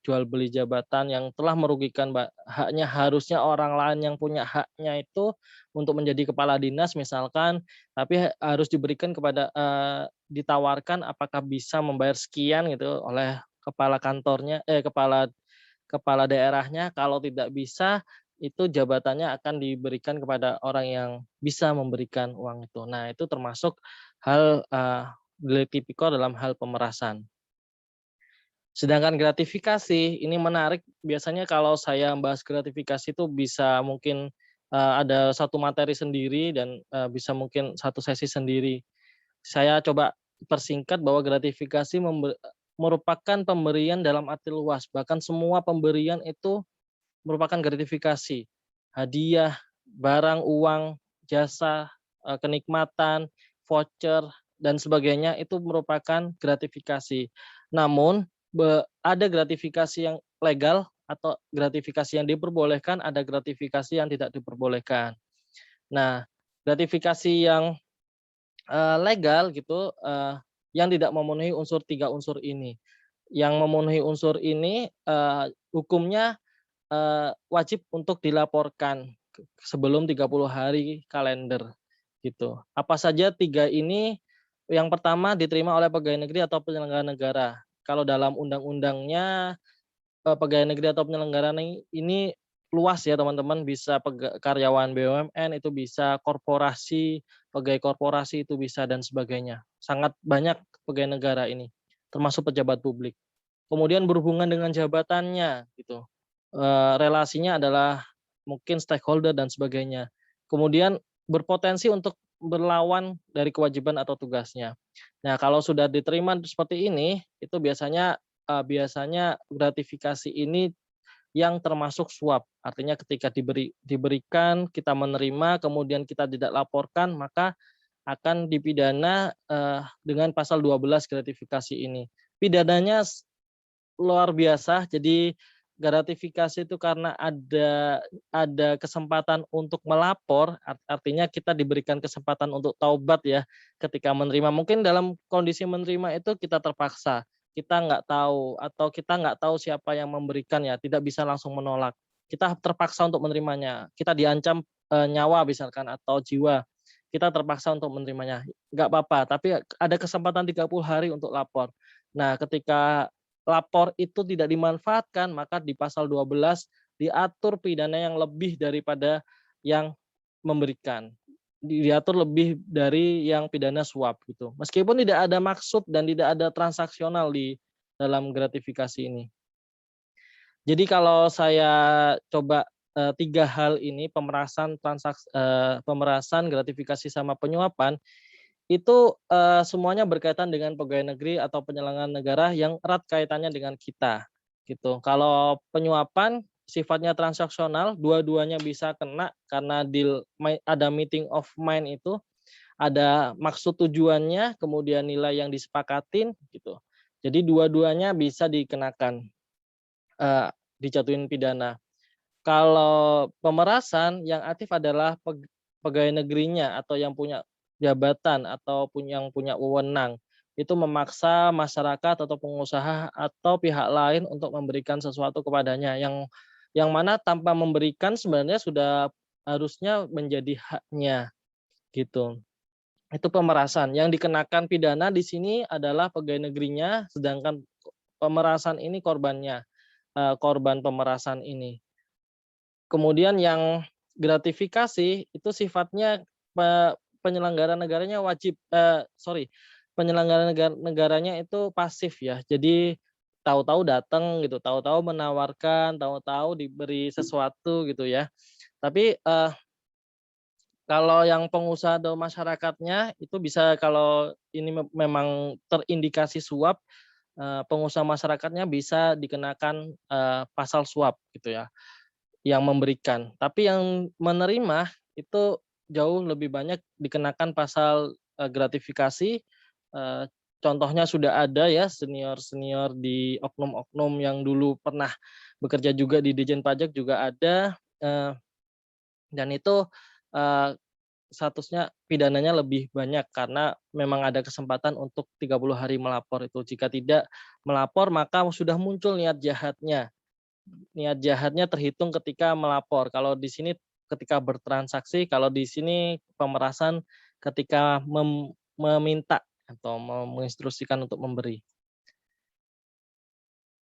[SPEAKER 2] jual beli jabatan yang telah merugikan haknya, harusnya orang lain yang punya haknya itu untuk menjadi kepala dinas misalkan, tapi harus diberikan ditawarkan apakah bisa membayar sekian gitu oleh kepala kantornya kepala daerahnya. Kalau tidak bisa itu jabatannya akan diberikan kepada orang yang bisa memberikan uang itu. Nah, itu termasuk hal delik tipikor dalam hal pemerasan. Sedangkan gratifikasi ini menarik, biasanya kalau saya membahas gratifikasi itu bisa mungkin ada satu materi sendiri dan bisa mungkin satu sesi sendiri. Saya coba persingkat bahwa gratifikasi merupakan pemberian dalam arti luas, bahkan semua pemberian itu merupakan gratifikasi, hadiah, barang, uang, jasa, kenikmatan, voucher, dan sebagainya itu merupakan gratifikasi. Namun ada gratifikasi yang legal atau gratifikasi yang diperbolehkan, ada gratifikasi yang tidak diperbolehkan. Nah, gratifikasi yang legal gitu, yang tidak memenuhi unsur 3 unsur ini. Yang memenuhi unsur ini, hukumnya wajib untuk dilaporkan sebelum 30 hari kalender gitu. Apa saja 3 ini? Yang pertama diterima oleh pegawai negeri atau penyelenggara negara. Kalau dalam undang-undangnya pegawai negeri atau penyelenggara ini luas ya teman-teman, bisa karyawan BUMN, itu bisa korporasi, pegawai korporasi itu bisa dan sebagainya. Sangat banyak pegawai negara ini, termasuk pejabat publik. Kemudian berhubungan dengan jabatannya gitu. Relasinya adalah mungkin stakeholder dan sebagainya. Kemudian berpotensi untuk berlawan dari kewajiban atau tugasnya. Nah, kalau sudah diterima seperti ini, itu biasanya gratifikasi ini yang termasuk suap. Artinya ketika diberikan, kita menerima, kemudian kita tidak laporkan, maka akan dipidana dengan pasal 12 gratifikasi ini. Pidananya luar biasa, jadi gratifikasi itu karena ada kesempatan untuk melapor, artinya kita diberikan kesempatan untuk taubat ya ketika menerima. Mungkin dalam kondisi menerima itu kita terpaksa, kita nggak tahu atau kita nggak tahu siapa yang memberikan ya, tidak bisa langsung menolak. Kita terpaksa untuk menerimanya. Kita diancam nyawa misalkan atau jiwa. Kita terpaksa untuk menerimanya. Nggak apa-apa, tapi ada kesempatan 30 hari untuk lapor. Nah, ketika lapor itu tidak dimanfaatkan, maka di pasal 12 diatur pidana yang lebih daripada yang memberikan. Diatur lebih dari yang pidana suap gitu. Meskipun tidak ada maksud dan tidak ada transaksional di dalam gratifikasi ini. Jadi kalau saya coba 3 hal ini, pemerasan, pemerasan, gratifikasi sama penyuapan, itu semuanya berkaitan dengan pegawai negeri atau penyelenggara negara yang erat kaitannya dengan kita gitu. Kalau penyuapan sifatnya transaksional, dua-duanya bisa kena karena ada meeting of mind itu, ada maksud tujuannya, kemudian nilai yang disepakatin gitu. Jadi dua-duanya bisa dikenakan, dijatuhin pidana. Kalau pemerasan yang aktif adalah pegawai negerinya atau yang punya jabatan atau yang punya wewenang, itu memaksa masyarakat atau pengusaha atau pihak lain untuk memberikan sesuatu kepadanya yang mana tanpa memberikan sebenarnya sudah harusnya menjadi haknya gitu. Itu pemerasan. Yang dikenakan pidana di sini adalah pegawai negerinya, sedangkan pemerasan ini korbannya, korban pemerasan ini. Kemudian yang gratifikasi itu sifatnya penyelenggara negaranya penyelenggara negaranya itu pasif ya. Jadi tahu-tahu datang gitu, tahu-tahu menawarkan, tahu-tahu diberi sesuatu gitu ya. Tapi kalau yang pengusaha atau masyarakatnya itu bisa, kalau ini memang terindikasi suap, pengusaha masyarakatnya bisa dikenakan pasal suap gitu ya, yang memberikan. Tapi yang menerima itu jauh lebih banyak dikenakan pasal gratifikasi. Contohnya sudah ada ya, senior-senior di oknum-oknum yang dulu pernah bekerja juga di Ditjen Pajak juga ada, dan itu statusnya pidananya lebih banyak karena memang ada kesempatan untuk 30 hari melapor itu. Jika tidak melapor maka sudah muncul niat jahatnya. Niat jahatnya terhitung ketika melapor. Kalau di sini ketika bertransaksi, kalau di sini pemerasan ketika meminta atau menginstruksikan untuk memberi.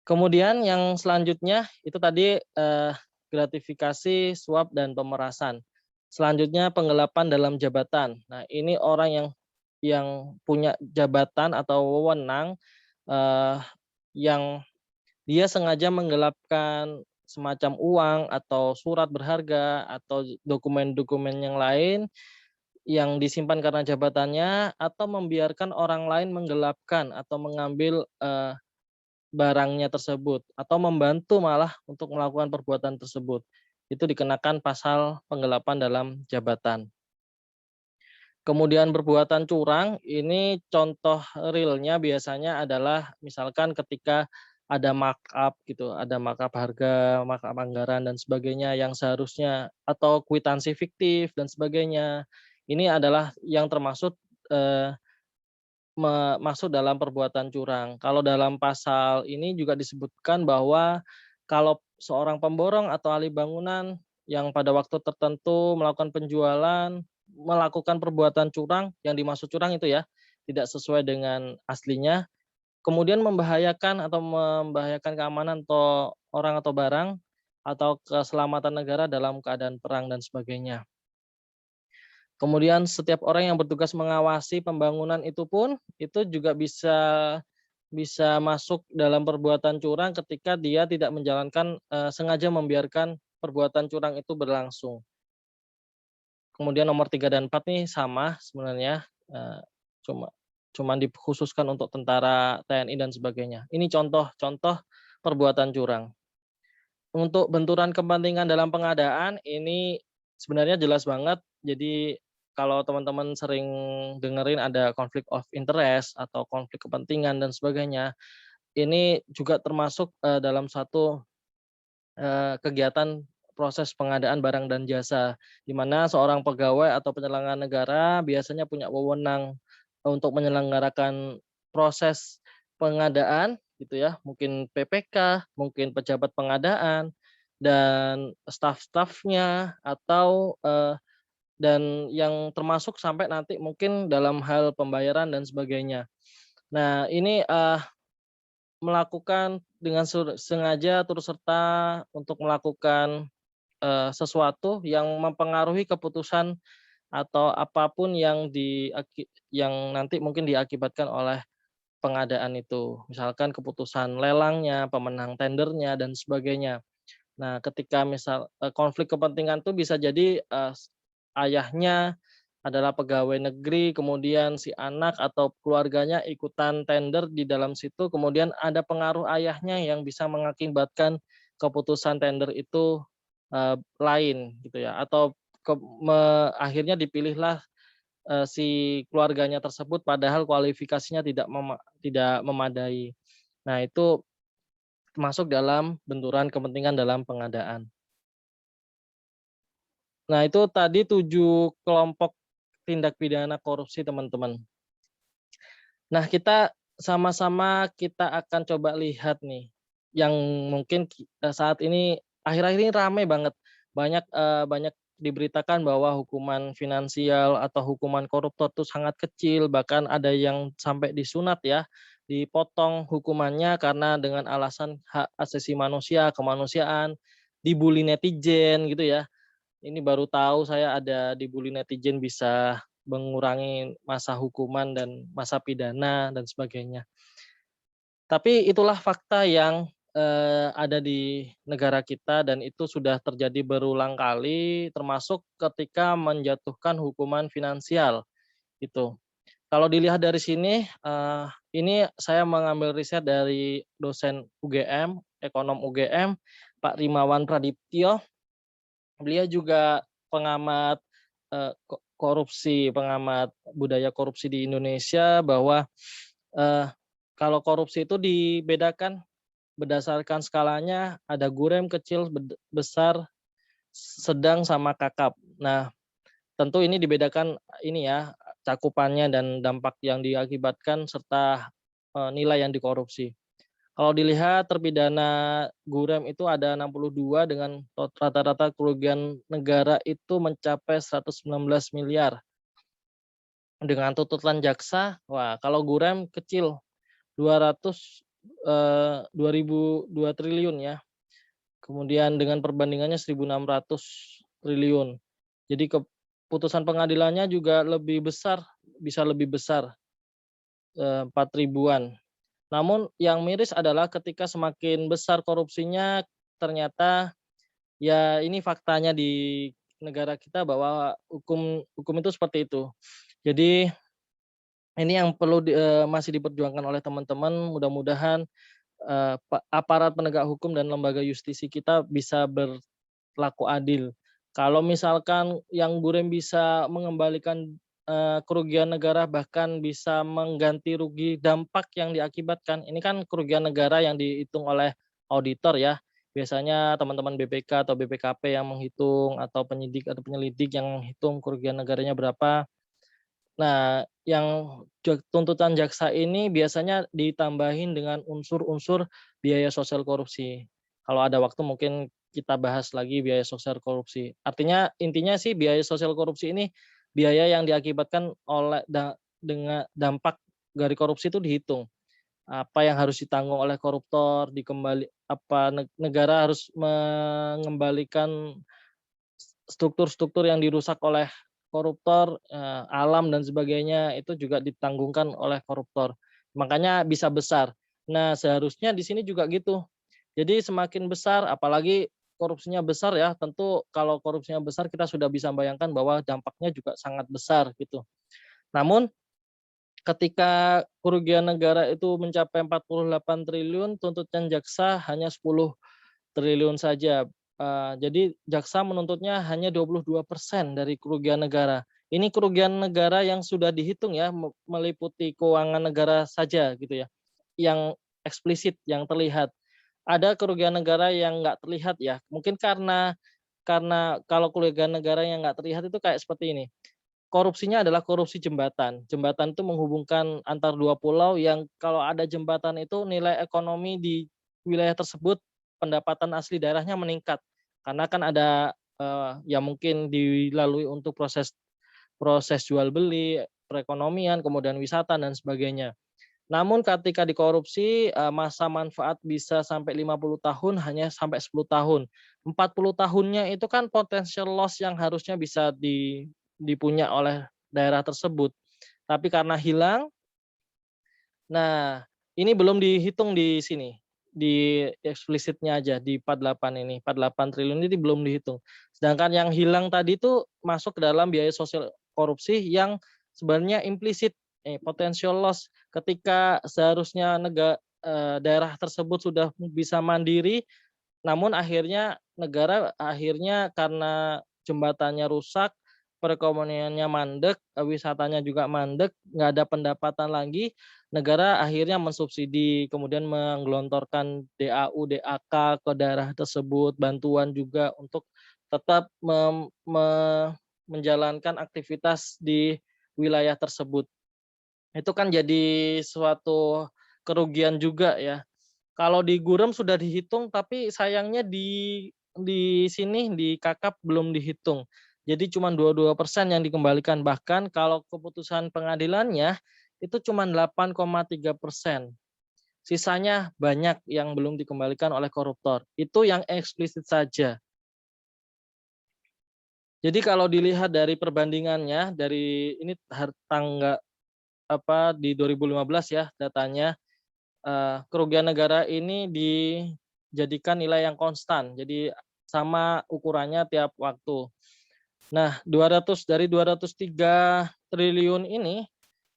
[SPEAKER 2] Kemudian yang selanjutnya itu tadi gratifikasi, suap, dan pemerasan. Selanjutnya penggelapan dalam jabatan. Nah, ini orang yang punya jabatan atau wewenang yang dia sengaja menggelapkan semacam uang atau surat berharga atau dokumen-dokumen yang lain yang disimpan karena jabatannya, atau membiarkan orang lain menggelapkan atau mengambil barangnya tersebut, atau membantu malah untuk melakukan perbuatan tersebut. Itu dikenakan pasal penggelapan dalam jabatan. Kemudian perbuatan curang, ini contoh realnya biasanya adalah misalkan ketika ada markup gitu, ada markup harga, markup anggaran dan sebagainya yang seharusnya atau kwitansi fiktif dan sebagainya. Ini adalah yang termasuk eee, masuk dalam perbuatan curang. Kalau dalam pasal ini juga disebutkan bahwa kalau seorang pemborong atau ahli bangunan yang pada waktu tertentu melakukan penjualan, melakukan perbuatan curang, yang dimaksud curang itu ya, tidak sesuai dengan aslinya, kemudian membahayakan atau membahayakan keamanan atau orang atau barang, atau keselamatan negara dalam keadaan perang dan sebagainya. Kemudian setiap orang yang bertugas mengawasi pembangunan itu pun, itu juga bisa masuk dalam perbuatan curang ketika dia tidak menjalankan, sengaja membiarkan perbuatan curang itu berlangsung. Kemudian nomor 3 dan 4 nih sama sebenarnya, cuma cuman dikhususkan untuk tentara, TNI dan sebagainya. Ini contoh-contoh perbuatan curang. Untuk benturan kepentingan dalam pengadaan ini sebenarnya jelas banget. Jadi kalau teman-teman sering dengerin ada konflik of interest atau konflik kepentingan dan sebagainya, ini juga termasuk, dalam satu, kegiatan proses pengadaan barang dan jasa, di mana seorang pegawai atau penyelenggara negara biasanya punya wewenang untuk menyelenggarakan proses pengadaan gitu ya, mungkin PPK, mungkin pejabat pengadaan, dan staf-stafnya atau, dan yang termasuk sampai nanti mungkin dalam hal pembayaran dan sebagainya. Nah ini, melakukan dengan sengaja turut serta untuk melakukan, sesuatu yang mempengaruhi keputusan atau apapun yang nanti mungkin diakibatkan oleh pengadaan itu. Misalkan keputusan lelangnya, pemenang tendernya, dan sebagainya. Nah, ketika misal, konflik kepentingan tuh bisa jadi, ayahnya adalah pegawai negeri, kemudian si anak atau keluarganya ikutan tender di dalam situ, kemudian ada pengaruh ayahnya yang bisa mengakibatkan keputusan tender itu, lain gitu ya, atau akhirnya dipilihlah, si keluarganya tersebut padahal kualifikasinya tidak memadai. Nah, itu masuk dalam benturan kepentingan dalam pengadaan. Nah, itu tadi 7 kelompok tindak pidana korupsi, teman-teman. Nah, kita akan coba lihat nih, yang mungkin saat ini akhir-akhir ini ramai banget. Banyak diberitakan bahwa hukuman finansial atau hukuman koruptor itu sangat kecil, bahkan ada yang sampai disunat ya, dipotong hukumannya karena dengan alasan hak asasi manusia, kemanusiaan, dibully netizen gitu ya. Ini baru tahu saya ada dibully netizen bisa mengurangi masa hukuman dan masa pidana dan sebagainya. Tapi itulah fakta yang, ada di negara kita dan itu sudah terjadi berulang kali termasuk ketika menjatuhkan hukuman finansial, gitu. Kalau dilihat dari sini, ini saya mengambil riset dari dosen UGM, ekonom UGM, Pak Rimawan Pradiptyo. Beliau juga pengamat, korupsi, pengamat budaya korupsi di Indonesia bahwa, eee, kalau korupsi itu dibedakan berdasarkan skalanya ada gurem, kecil, besar, sedang, sama kakap. Nah, tentu ini dibedakan ini ya, cakupannya dan dampak yang diakibatkan serta, nilai yang dikorupsi. Kalau dilihat terpidana gurem itu ada 62 dengan rata-rata kerugian negara itu mencapai 119 miliar. Dengan tuntutan jaksa, wah kalau gurem kecil 200, 2 triliun ya. Kemudian dengan perbandingannya 1.600 triliun. Jadi keputusan pengadilannya juga lebih besar, bisa lebih besar, 4 ribuan. Namun yang miris adalah ketika semakin besar korupsinya, ternyata ya ini faktanya di negara kita bahwa hukum hukum itu seperti itu. Jadi ini yang perlu masih diperjuangkan oleh teman-teman, mudah-mudahan, aparat penegak hukum dan lembaga justisi kita bisa berlaku adil. Kalau misalkan yang gurem bisa mengembalikan kerugian negara bahkan bisa mengganti rugi dampak yang diakibatkan. Ini kan kerugian negara yang dihitung oleh auditor ya. Biasanya teman-teman BPK atau BPKP yang menghitung atau penyidik atau penyelidik yang menghitung kerugian negaranya berapa. Nah, yang tuntutan jaksa ini biasanya ditambahin dengan unsur-unsur biaya sosial korupsi. Kalau ada waktu mungkin kita bahas lagi biaya sosial korupsi. Artinya intinya sih biaya sosial korupsi ini biaya yang diakibatkan oleh dengan dampak dari korupsi itu dihitung. Apa yang harus ditanggung oleh koruptor, negara harus mengembalikan struktur-struktur yang dirusak oleh koruptor, alam dan sebagainya itu juga ditanggungkan oleh koruptor. Makanya bisa besar. Nah, seharusnya di sini juga gitu. Jadi semakin besar, apalagi korupsinya besar ya, tentu kalau korupsinya besar kita sudah bisa bayangkan bahwa dampaknya juga sangat besar gitu. Namun ketika kerugian negara itu mencapai 48 triliun, tuntutan jaksa hanya 10 triliun saja. Jadi jaksa menuntutnya hanya 22% dari kerugian negara. Ini kerugian negara yang sudah dihitung ya, meliputi keuangan negara saja gitu ya, yang eksplisit, yang terlihat. Ada kerugian negara yang nggak terlihat ya, mungkin karena kalau kerugian negara yang nggak terlihat itu kayak seperti ini. Korupsinya adalah korupsi jembatan. Jembatan itu menghubungkan antar dua pulau yang kalau ada jembatan itu nilai ekonomi di wilayah tersebut pendapatan asli daerahnya meningkat. Karena kan ada yang mungkin dilalui untuk proses jual beli, perekonomian, kemudian wisata dan sebagainya. Namun ketika dikorupsi masa manfaat bisa sampai 50 tahun hanya sampai 10 tahun. 40 tahunnya itu kan potential loss yang harusnya bisa dipunya oleh daerah tersebut. Tapi karena hilang, nah ini belum dihitung di sini, di eksplisitnya aja di 48 ini, 48 triliun ini belum dihitung. Sedangkan yang hilang tadi itu masuk ke dalam biaya sosial korupsi yang sebenarnya implisit, potential loss ketika seharusnya daerah tersebut sudah bisa mandiri, namun akhirnya negara karena jembatannya rusak, perekonomiannya mandek, wisatanya juga mandek, nggak ada pendapatan lagi, negara akhirnya mensubsidi, kemudian menggelontorkan DAU, DAK ke daerah tersebut, bantuan juga untuk tetap menjalankan aktivitas di wilayah tersebut. Itu kan jadi suatu kerugian juga ya. Kalau di Gurem sudah dihitung, tapi sayangnya di sini di Kakap belum dihitung. Jadi cuma 22% yang dikembalikan. Bahkan kalau keputusan pengadilannya itu cuma 8,3%. Sisanya banyak yang belum dikembalikan oleh koruptor. Itu yang eksplisit saja. Jadi kalau dilihat dari perbandingannya dari ini tangga di 2015 ya datanya, kerugian negara ini dijadikan nilai yang konstan. Jadi sama ukurannya tiap waktu. Nah, dari 203 triliun ini,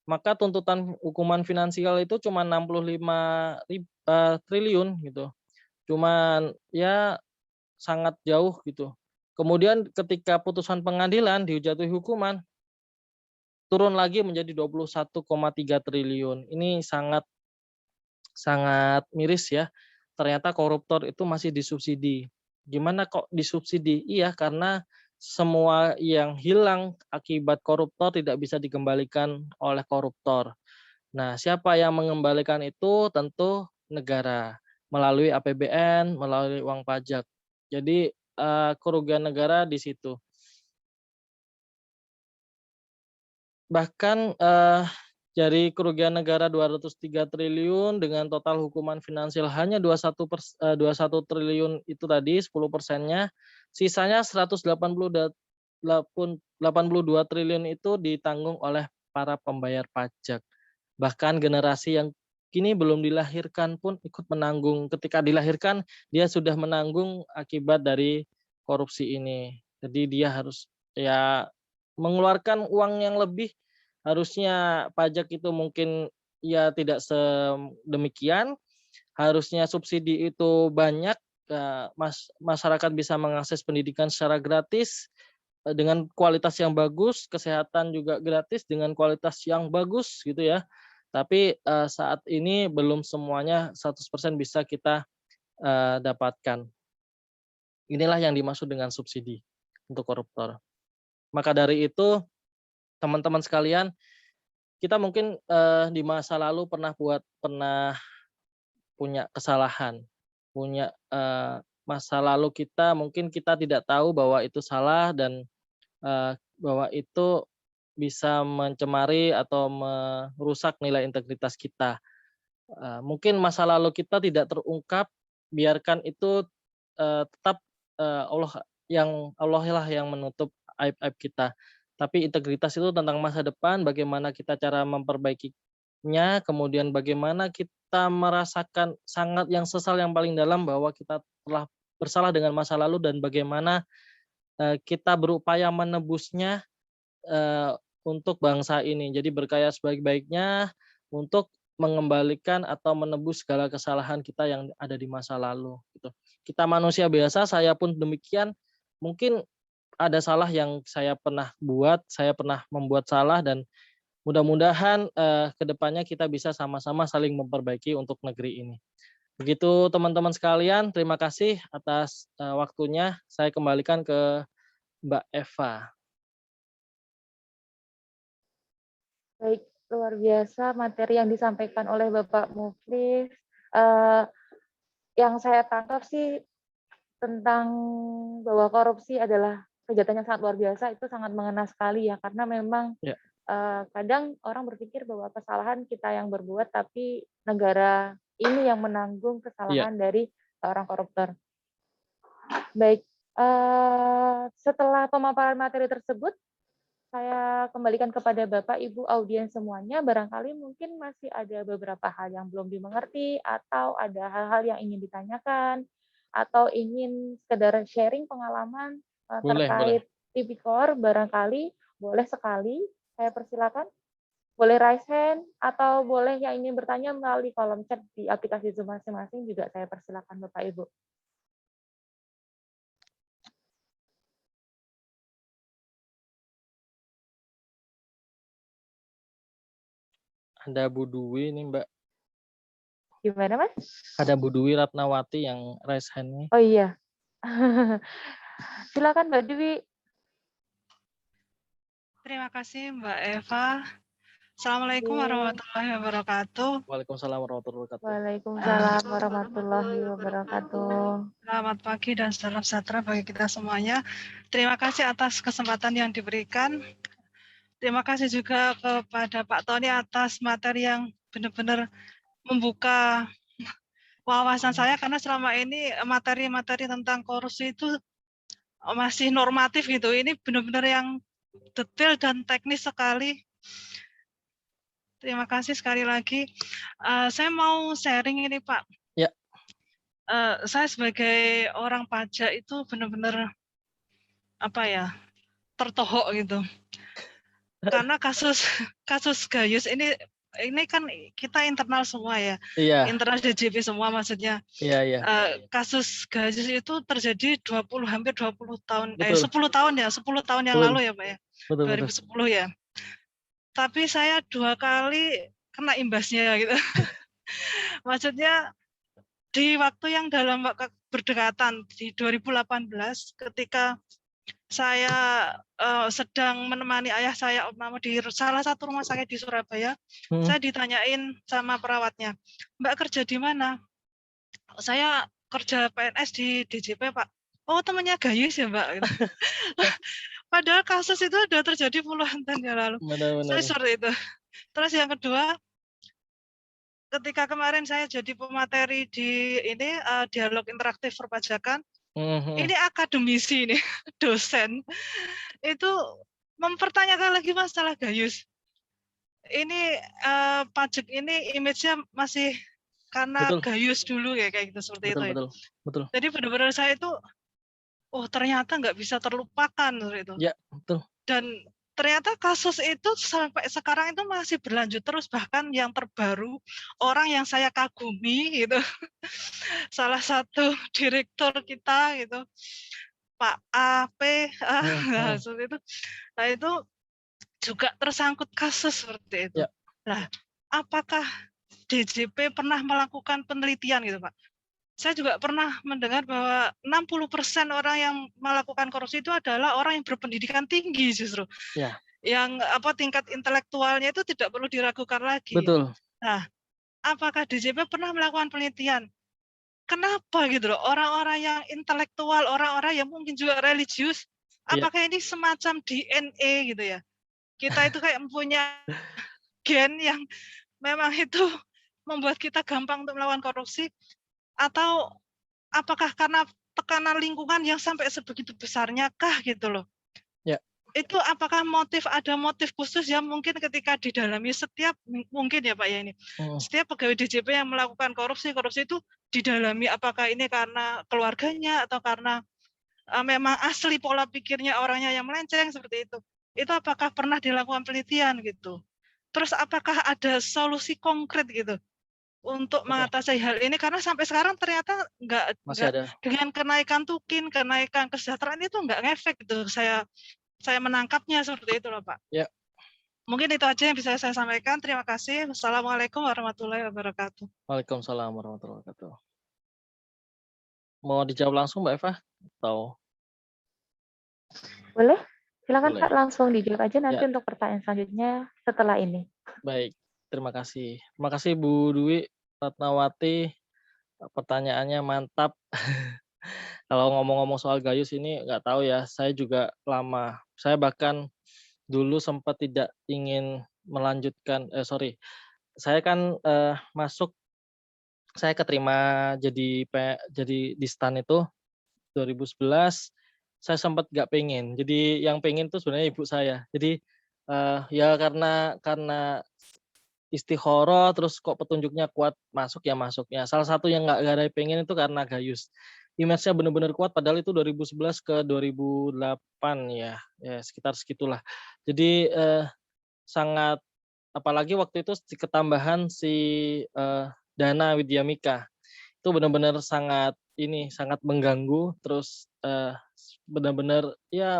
[SPEAKER 2] maka tuntutan hukuman finansial itu cuma 65 triliun gitu. Cuman ya sangat jauh gitu. Kemudian ketika putusan pengadilan dijatuhi hukuman, turun lagi menjadi 21,3 triliun. Ini sangat miris ya. Ternyata koruptor itu masih disubsidi. Gimana kok disubsidi? Iya, karena semua yang hilang akibat koruptor tidak bisa dikembalikan oleh koruptor. Nah, siapa yang mengembalikan itu? Tentu negara melalui APBN, melalui uang pajak. Jadi kerugian negara di situ. Bahkan dari kerugian negara 203 triliun dengan total hukuman finansial hanya 21 triliun itu tadi 10%-nya, sisanya 182 triliun itu ditanggung oleh para pembayar pajak. Bahkan generasi yang kini belum dilahirkan pun ikut menanggung. Ketika dilahirkan dia sudah menanggung akibat dari korupsi ini. Jadi dia harus ya mengeluarkan uang yang lebih. Harusnya pajak itu mungkin ya tidak sedemikian, harusnya subsidi itu banyak, masyarakat bisa mengakses pendidikan secara gratis, dengan kualitas yang bagus, kesehatan juga gratis dengan kualitas yang bagus gitu ya. Tapi, saat ini belum semuanya 100% bisa kita, dapatkan. Inilah yang dimaksud dengan subsidi untuk koruptor. Maka dari itu, teman-teman sekalian, kita mungkin, di masa lalu pernah punya kesalahan, punya, masa lalu kita mungkin kita tidak tahu bahwa itu salah dan, bahwa itu bisa mencemari atau merusak nilai integritas kita. Mungkin masa lalu kita tidak terungkap, biarkan itu, tetap, Allah lah yang menutup aib-aib kita. Tapi integritas itu tentang masa depan, bagaimana kita cara memperbaikinya, kemudian bagaimana kita merasakan sangat yang sesal yang paling dalam bahwa kita telah bersalah dengan masa lalu dan bagaimana, kita berupaya menebusnya, untuk bangsa ini. Jadi berkarya sebaik-baiknya untuk mengembalikan atau menebus segala kesalahan kita yang ada di masa lalu, gitu. Kita manusia biasa, saya pun demikian, mungkin ada salah yang saya pernah buat, saya pernah membuat salah dan mudah-mudahan, ke depannya kita bisa sama-sama saling memperbaiki untuk negeri ini. Begitu teman-teman sekalian, terima kasih atas, waktunya. Saya kembalikan ke Mbak Eva.
[SPEAKER 1] Baik, luar biasa materi yang disampaikan oleh Bapak Muflis. Eh, yang saya tangkap sih tentang bahwa korupsi adalah kejahatan yang sangat luar biasa, itu sangat mengena sekali ya, karena memang
[SPEAKER 2] Ya.
[SPEAKER 1] Kadang orang berpikir bahwa kesalahan kita yang berbuat, tapi negara ini yang menanggung kesalahan dari orang koruptor. Baik, setelah pemaparan materi tersebut, saya kembalikan kepada Bapak, Ibu, audiens semuanya. Barangkali mungkin masih ada beberapa hal yang belum dimengerti, atau ada hal-hal yang ingin ditanyakan, atau ingin sekedar sharing pengalaman terkait tipikor. Barangkali boleh sekali, saya persilakan. Boleh raise hand, atau boleh yang ingin bertanya melalui kolom chat di aplikasi Zoom masing-masing, juga saya persilakan Bapak Ibu.
[SPEAKER 2] Ada Bu Dwi nih Mbak.
[SPEAKER 1] Gimana Mas?
[SPEAKER 2] Ada Bu Dwi Ratnawati yang raise hand-nya.
[SPEAKER 1] Oh iya. Silakan Mbak Dwi.
[SPEAKER 6] Terima kasih Mbak Eva. Assalamualaikum warahmatullahi wabarakatuh.
[SPEAKER 2] Waalaikumsalam warahmatullahi wabarakatuh.
[SPEAKER 1] Waalaikumsalam warahmatullahi wabarakatuh.
[SPEAKER 6] Selamat pagi dan salam sejahtera bagi kita semuanya. Terima kasih atas kesempatan yang diberikan. Terima kasih juga kepada Pak Tony atas materi yang benar-benar membuka wawasan saya, karena selama ini materi-materi tentang korupsi itu masih normatif gitu. Ini benar-benar yang detail dan teknis sekali. Terima kasih sekali lagi. Saya mau sharing ini Pak.
[SPEAKER 2] Ya.
[SPEAKER 6] Saya sebagai orang pajak itu benar-benar tertohok gitu. Karena kasus Gayus ini kan kita internal semua ya.
[SPEAKER 2] Iya.
[SPEAKER 6] Internal DJP semua maksudnya.
[SPEAKER 2] Iya.
[SPEAKER 6] Kasus Gayus itu terjadi hampir 20 tahun, 10 tahun yang lalu ya Pak ya.
[SPEAKER 2] Betul.
[SPEAKER 6] 2010 ya. Tapi saya 2 kali kena imbasnya gitu. Maksudnya di waktu yang dalam berdekatan di 2018 ketika saya sedang menemani ayah saya opname di salah satu rumah sakit di Surabaya, saya ditanyain sama perawatnya, Mbak kerja di mana? Saya kerja PNS di DJP Pak. Oh temannya Gayus ya Mbak. Padahal kasus itu sudah terjadi puluhan tahun yang lalu.
[SPEAKER 2] Benar.
[SPEAKER 6] Saya seperti itu. Terus yang kedua, ketika kemarin saya jadi pemateri di ini dialog interaktif perpajakan, ini akademisi ini dosen itu mempertanyakan lagi masalah Gayus. Ini pajak ini image-nya masih karena Gayus dulu ya kayak gitu seperti itu.
[SPEAKER 2] Betul.
[SPEAKER 6] Jadi benar-benar saya itu ternyata nggak bisa terlupakan itu.
[SPEAKER 2] Ya, betul.
[SPEAKER 6] Dan ternyata kasus itu sampai sekarang itu masih berlanjut terus, bahkan yang terbaru orang yang saya kagumi gitu, salah satu direktur kita gitu, Pak A, P, nah
[SPEAKER 2] Hmm.
[SPEAKER 6] seperti itu. Nah itu juga tersangkut kasus seperti itu.
[SPEAKER 2] Ya.
[SPEAKER 6] Nah, apakah DJP pernah melakukan penelitian gitu, Pak? Saya juga pernah mendengar bahwa 60% orang yang melakukan korupsi itu adalah orang yang berpendidikan tinggi justru.
[SPEAKER 2] Ya.
[SPEAKER 6] Yang tingkat intelektualnya itu tidak perlu diragukan lagi.
[SPEAKER 2] Betul.
[SPEAKER 6] Nah, apakah DJP pernah melakukan penelitian? Kenapa gitu loh, orang-orang yang intelektual, orang-orang yang mungkin juga religius,
[SPEAKER 2] Iya.
[SPEAKER 6] apakah ini semacam DNA gitu ya? Kita itu kayak mempunyai gen yang memang itu membuat kita gampang untuk melakukan korupsi, atau apakah karena tekanan lingkungan yang sampai sebegitu besarnya kah gitu loh?
[SPEAKER 2] Ya.
[SPEAKER 6] Itu apakah ada motif khusus yang mungkin ketika didalami setiap mungkin ya Pak ya ini, setiap pegawai DJP yang melakukan korupsi itu didalami apakah ini karena keluarganya atau karena memang asli pola pikirnya orangnya yang melenceng seperti itu. Itu apakah pernah dilakukan penelitian gitu? Terus apakah ada solusi konkret gitu untuk
[SPEAKER 2] Oke.
[SPEAKER 6] mengatasi hal ini? Karena sampai sekarang ternyata
[SPEAKER 2] Masih
[SPEAKER 6] nggak
[SPEAKER 2] ada.
[SPEAKER 6] dengan kenaikan tukin, kenaikan kesejahteraan itu nggak ngefek gitu. Saya menangkapnya seperti itu loh Pak.
[SPEAKER 2] Ya.
[SPEAKER 6] Mungkin itu aja yang bisa saya sampaikan. Terima kasih. Wassalamualaikum warahmatullahi wabarakatuh.
[SPEAKER 2] Waalaikumsalam warahmatullahi wabarakatuh. Mau dijawab langsung Mbak Eva? Atau
[SPEAKER 1] Boleh? Silakan
[SPEAKER 2] boleh?
[SPEAKER 1] Kak, langsung dijawab aja nanti
[SPEAKER 2] Ya.
[SPEAKER 1] untuk pertanyaan selanjutnya setelah ini.
[SPEAKER 2] Baik, terima kasih. Terima kasih Bu Dwi Ratnawati, pertanyaannya mantap. Kalau ngomong-ngomong soal Gayus ini nggak tahu ya, saya juga lama. Saya bahkan dulu sempat tidak ingin melanjutkan, saya kan saya keterima jadi di STAN itu 2011. Saya sempat nggak pengen. Jadi yang pengen tuh sebenarnya ibu saya. Jadi ya karena istikharah terus kok petunjuknya kuat masuk ya masuk. Ya salah satu yang nggak ada pengen itu karena Gayus. Image-nya benar-benar kuat padahal itu 2011 ke 2008 ya. Ya sekitar segitulah. Jadi sangat apalagi waktu itu ketambahan si Dana Widyamika. Itu benar-benar sangat mengganggu terus benar-benar ya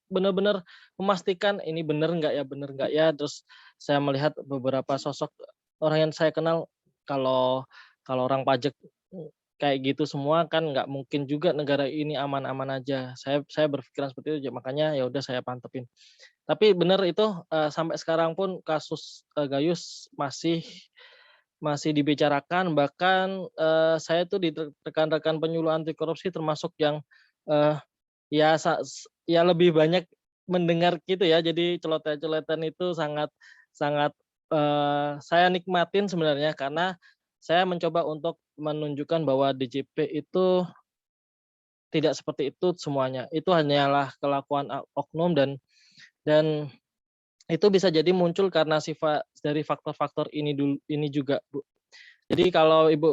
[SPEAKER 2] benar-benar memastikan ini benar nggak ya terus saya melihat beberapa sosok orang yang saya kenal kalau orang pajak kayak gitu semua kan nggak mungkin juga negara ini aman-aman aja. Saya berpikiran seperti itu makanya ya udah saya pantepin. Tapi benar itu sampai sekarang pun kasus Gayus masih dibicarakan bahkan saya tuh di rekan-rekan penyuluh anti korupsi termasuk yang ya ya lebih banyak mendengar gitu ya. Jadi celotehan-celotehan itu sangat sangat saya nikmatin sebenarnya karena saya mencoba untuk menunjukkan bahwa DJP itu tidak seperti itu semuanya. Itu hanyalah kelakuan oknum dan itu bisa jadi muncul karena sifat dari faktor-faktor ini juga, Bu. Jadi kalau Ibu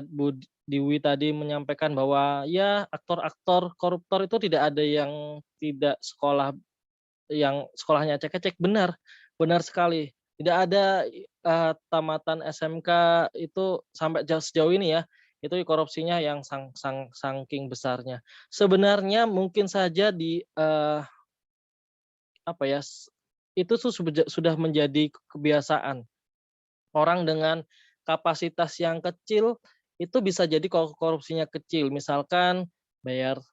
[SPEAKER 2] Bu Dewi tadi menyampaikan bahwa ya aktor-aktor koruptor itu tidak ada yang tidak yang sekolahnya cek-cek, benar sekali. Tidak ada tamatan SMK itu sampai sejauh ini ya, itu korupsinya yang saking besarnya. Sebenarnya mungkin saja itu sudah menjadi kebiasaan. Orang dengan kapasitas yang kecil itu bisa jadi korupsinya kecil. Misalkan bayar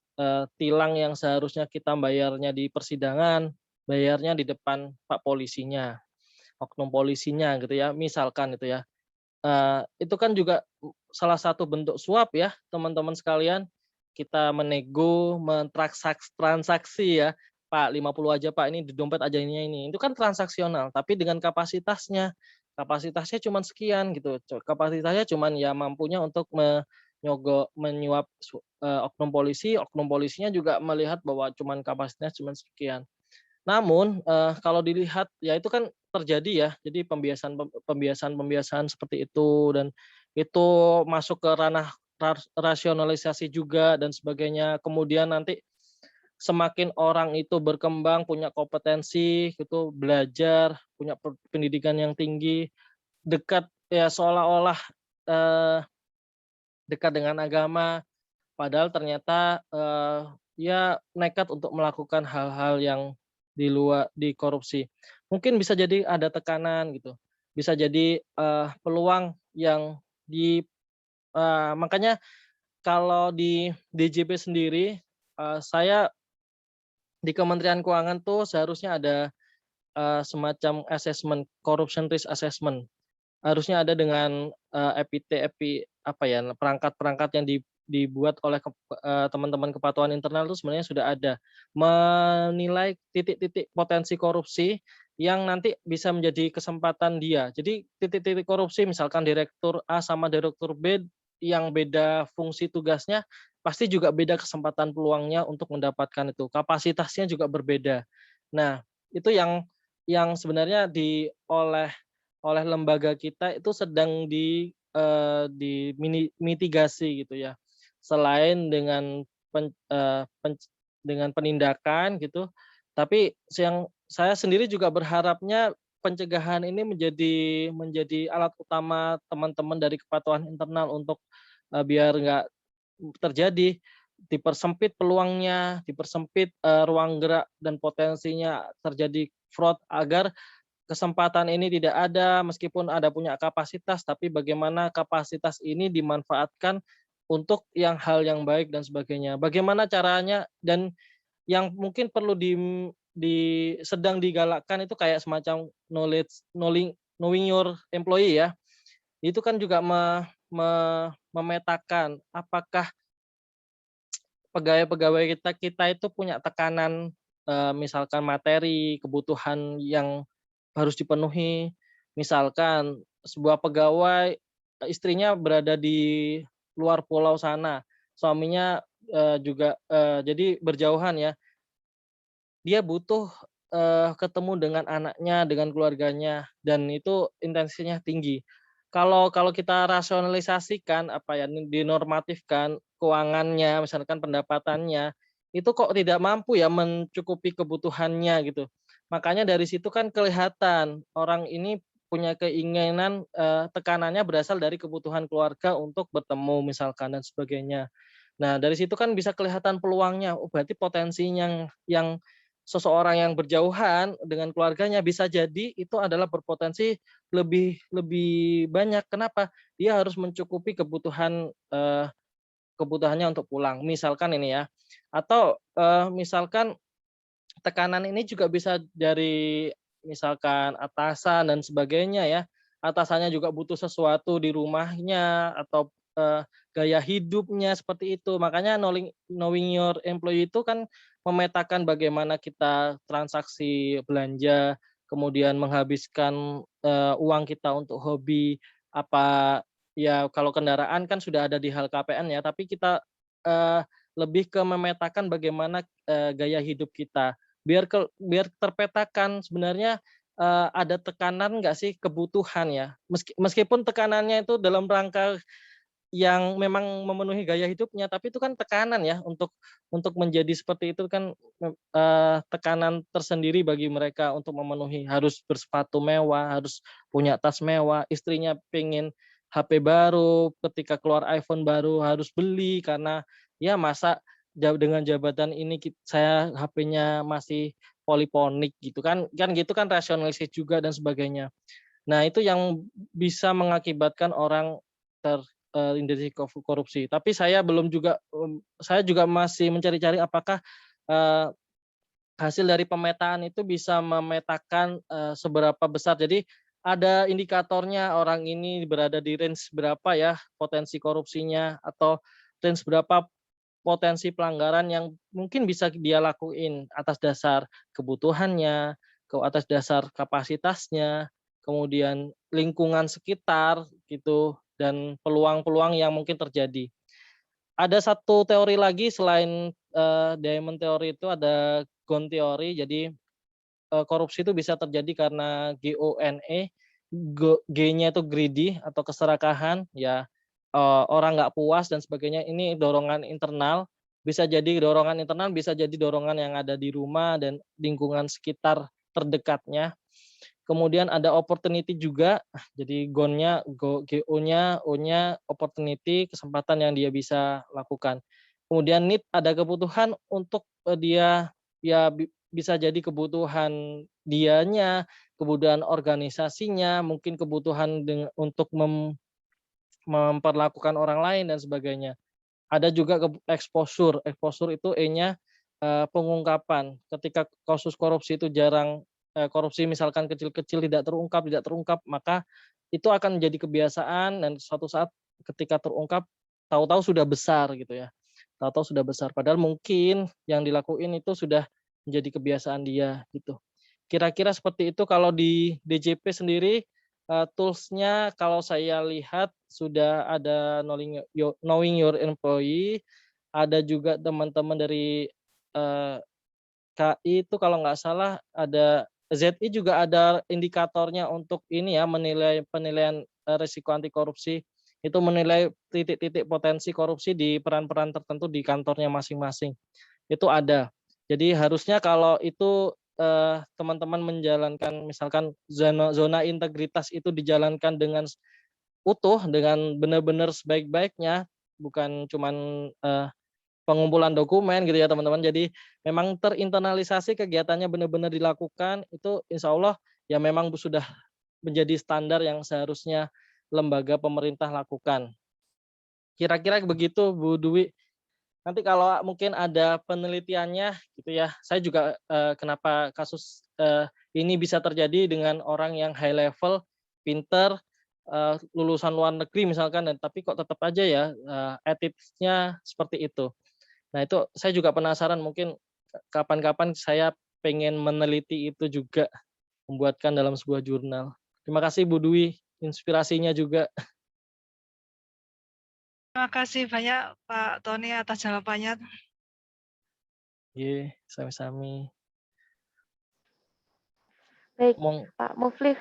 [SPEAKER 2] tilang yang seharusnya kita bayarnya di persidangan, bayarnya di depan Pak polisinya, oknum polisinya gitu ya. Misalkan itu ya. Itu kan juga salah satu bentuk suap ya, teman-teman sekalian. Kita menego, transaksi ya. Pak 50 aja Pak, ini di dompet aja ini. Itu kan transaksional, tapi dengan kapasitasnya cuma sekian gitu. Kapasitasnya cuma ya mampunya untuk menyuap oknum polisinya juga melihat bahwa kapasitasnya cuma sekian. Namun kalau dilihat ya itu kan terjadi ya. Jadi pembiasaan seperti itu dan itu masuk ke ranah rasionalisasi juga dan sebagainya. Kemudian nanti semakin orang itu berkembang, punya kompetensi, gitu, belajar, punya pendidikan yang tinggi, dekat ya seolah-olah dekat dengan agama, padahal ternyata ya nekat untuk melakukan hal-hal yang di korupsi. Mungkin bisa jadi ada tekanan gitu, bisa jadi, peluang yang makanya kalau di DJP sendiri, saya di Kementerian Keuangan tuh seharusnya ada, semacam assessment, corruption risk assessment. Harusnya ada dengan, apa ya, perangkat-perangkat yang dibuat oleh teman-teman kepatuhan internal itu sebenarnya sudah ada. Menilai titik-titik potensi korupsi yang nanti bisa menjadi kesempatan dia. Jadi titik-titik korupsi misalkan direktur A sama direktur B yang beda fungsi tugasnya, pasti juga beda kesempatan peluangnya untuk mendapatkan itu. Kapasitasnya juga berbeda. Nah, itu yang sebenarnya oleh lembaga kita itu sedang mitigasi gitu ya. Selain dengan pen eee, penc dengan penindakan gitu, tapi yang saya sendiri juga berharapnya pencegahan ini menjadi alat utama teman-teman dari kepatuhan internal untuk, biar nggak terjadi, dipersempit peluangnya, dipersempit, ruang gerak dan potensinya terjadi fraud agar kesempatan ini tidak ada, meskipun ada punya kapasitas, tapi bagaimana kapasitas ini dimanfaatkan untuk hal yang baik dan sebagainya. Bagaimana caranya dan yang mungkin perlu sedang digalakkan itu kayak semacam knowing your employee ya. Itu kan juga memetakan apakah pegawai-pegawai kita itu punya tekanan, misalkan materi, kebutuhan yang harus dipenuhi. Misalkan sebuah pegawai, istrinya berada di luar pulau sana, suaminya, juga, jadi berjauhan ya. Dia butuh, ketemu dengan anaknya, dengan keluarganya, dan itu intensinya tinggi. Kalau kita rasionalisasikan, apa ya, dinormatifkan keuangannya, misalkan pendapatannya, itu kok tidak mampu ya mencukupi kebutuhannya gitu. Makanya dari situ kan kelihatan orang ini punya keinginan, tekanannya berasal dari kebutuhan keluarga untuk bertemu misalkan dan sebagainya. Nah, dari situ kan bisa kelihatan peluangnya, oh berarti potensinya yang seseorang yang berjauhan dengan keluarganya bisa jadi itu adalah berpotensi lebih lebih banyak. Kenapa? Dia harus mencukupi kebutuhannya untuk pulang, misalkan ini ya. Atau, misalkan tekanan ini juga bisa dari misalkan atasan dan sebagainya ya. Atasannya juga butuh sesuatu di rumahnya atau, gaya hidupnya seperti itu. Makanya knowing your employee itu kan memetakan bagaimana kita transaksi belanja, kemudian menghabiskan, uang kita untuk hobi, apa ya kalau kendaraan kan sudah ada di HLKPN ya, tapi kita, eee, lebih ke memetakan bagaimana, gaya hidup kita. Biar terpetakan sebenarnya, ada tekanan nggak sih kebutuhan ya, meskipun tekanannya itu dalam rangka yang memang memenuhi gaya hidupnya, tapi itu kan tekanan ya untuk menjadi seperti itu kan, tekanan tersendiri bagi mereka untuk memenuhi, harus bersepatu mewah, harus punya tas mewah, istrinya pengen HP baru, ketika keluar iPhone baru harus beli karena ya masa dengan jabatan ini saya HP-nya masih poliponik gitu kan gitu kan rasionalisasi juga dan sebagainya. Nah itu yang bisa mengakibatkan orang terindikasi korupsi. Tapi saya juga masih mencari-cari apakah, eee, hasil dari pemetaan itu bisa memetakan, seberapa besar. Jadi ada indikatornya orang ini berada di range berapa ya potensi korupsinya atau range berapa potensi pelanggaran yang mungkin bisa dia lakuin atas dasar kebutuhannya, atas dasar kapasitasnya, kemudian lingkungan sekitar gitu, dan peluang-peluang yang mungkin terjadi. Ada satu teori lagi selain, Diamond Theory itu ada Gone Theory. Jadi, korupsi itu bisa terjadi karena GONE, G-nya itu greedy atau keserakahan, ya, orang nggak puas dan sebagainya. Ini dorongan internal, bisa jadi dorongan internal, bisa jadi dorongan yang ada di rumah dan lingkungan sekitar terdekatnya. Kemudian ada opportunity juga, jadi GO-nya, O-nya opportunity, kesempatan yang dia bisa lakukan. kemudian need ada kebutuhan untuk dia ya bisa jadi kebutuhan dianya, kebutuhan organisasinya, mungkin kebutuhan untuk memperlakukan orang lain dan sebagainya. Ada juga exposure. Exposure itu E-nya pengungkapan. Ketika kasus korupsi itu jarang korupsi misalkan kecil-kecil tidak terungkap, maka itu akan menjadi kebiasaan dan suatu saat ketika terungkap tahu-tahu sudah besar gitu ya. Tahu-tahu sudah besar padahal mungkin yang dilakuin itu sudah menjadi kebiasaan dia gitu. Kira-kira seperti itu kalau di DJP sendiri tools-nya kalau saya lihat sudah ada knowing your employee, ada juga teman-teman dari KI itu kalau nggak salah ada ZI juga ada indikatornya untuk ini ya penilaian risiko anti korupsi itu menilai titik-titik potensi korupsi di peran-peran tertentu di kantornya masing-masing. Itu ada. Jadi harusnya kalau itu teman-teman menjalankan misalkan zona integritas itu dijalankan dengan utuh dengan benar-benar sebaik-baiknya bukan cuman pengumpulan dokumen gitu ya teman-teman. Jadi memang terinternalisasi kegiatannya benar-benar dilakukan itu insya Allah ya memang sudah menjadi standar yang seharusnya lembaga pemerintah lakukan. Kira-kira begitu Bu Dwi. Nanti kalau mungkin ada penelitiannya gitu ya. Saya juga kenapa kasus ini bisa terjadi dengan orang yang high level, pinter, lulusan luar negeri misalkan, dan tapi kok tetap aja ya attitude-nya seperti itu. Nah itu saya juga penasaran mungkin kapan-kapan saya pengen meneliti itu juga, membuatkan dalam sebuah jurnal. Terima kasih Bu Dwi, inspirasinya juga.
[SPEAKER 6] Terima kasih banyak Pak Tony atas jawabannya.
[SPEAKER 2] Iya, sami-sami.
[SPEAKER 1] Baik, Pak Muflih.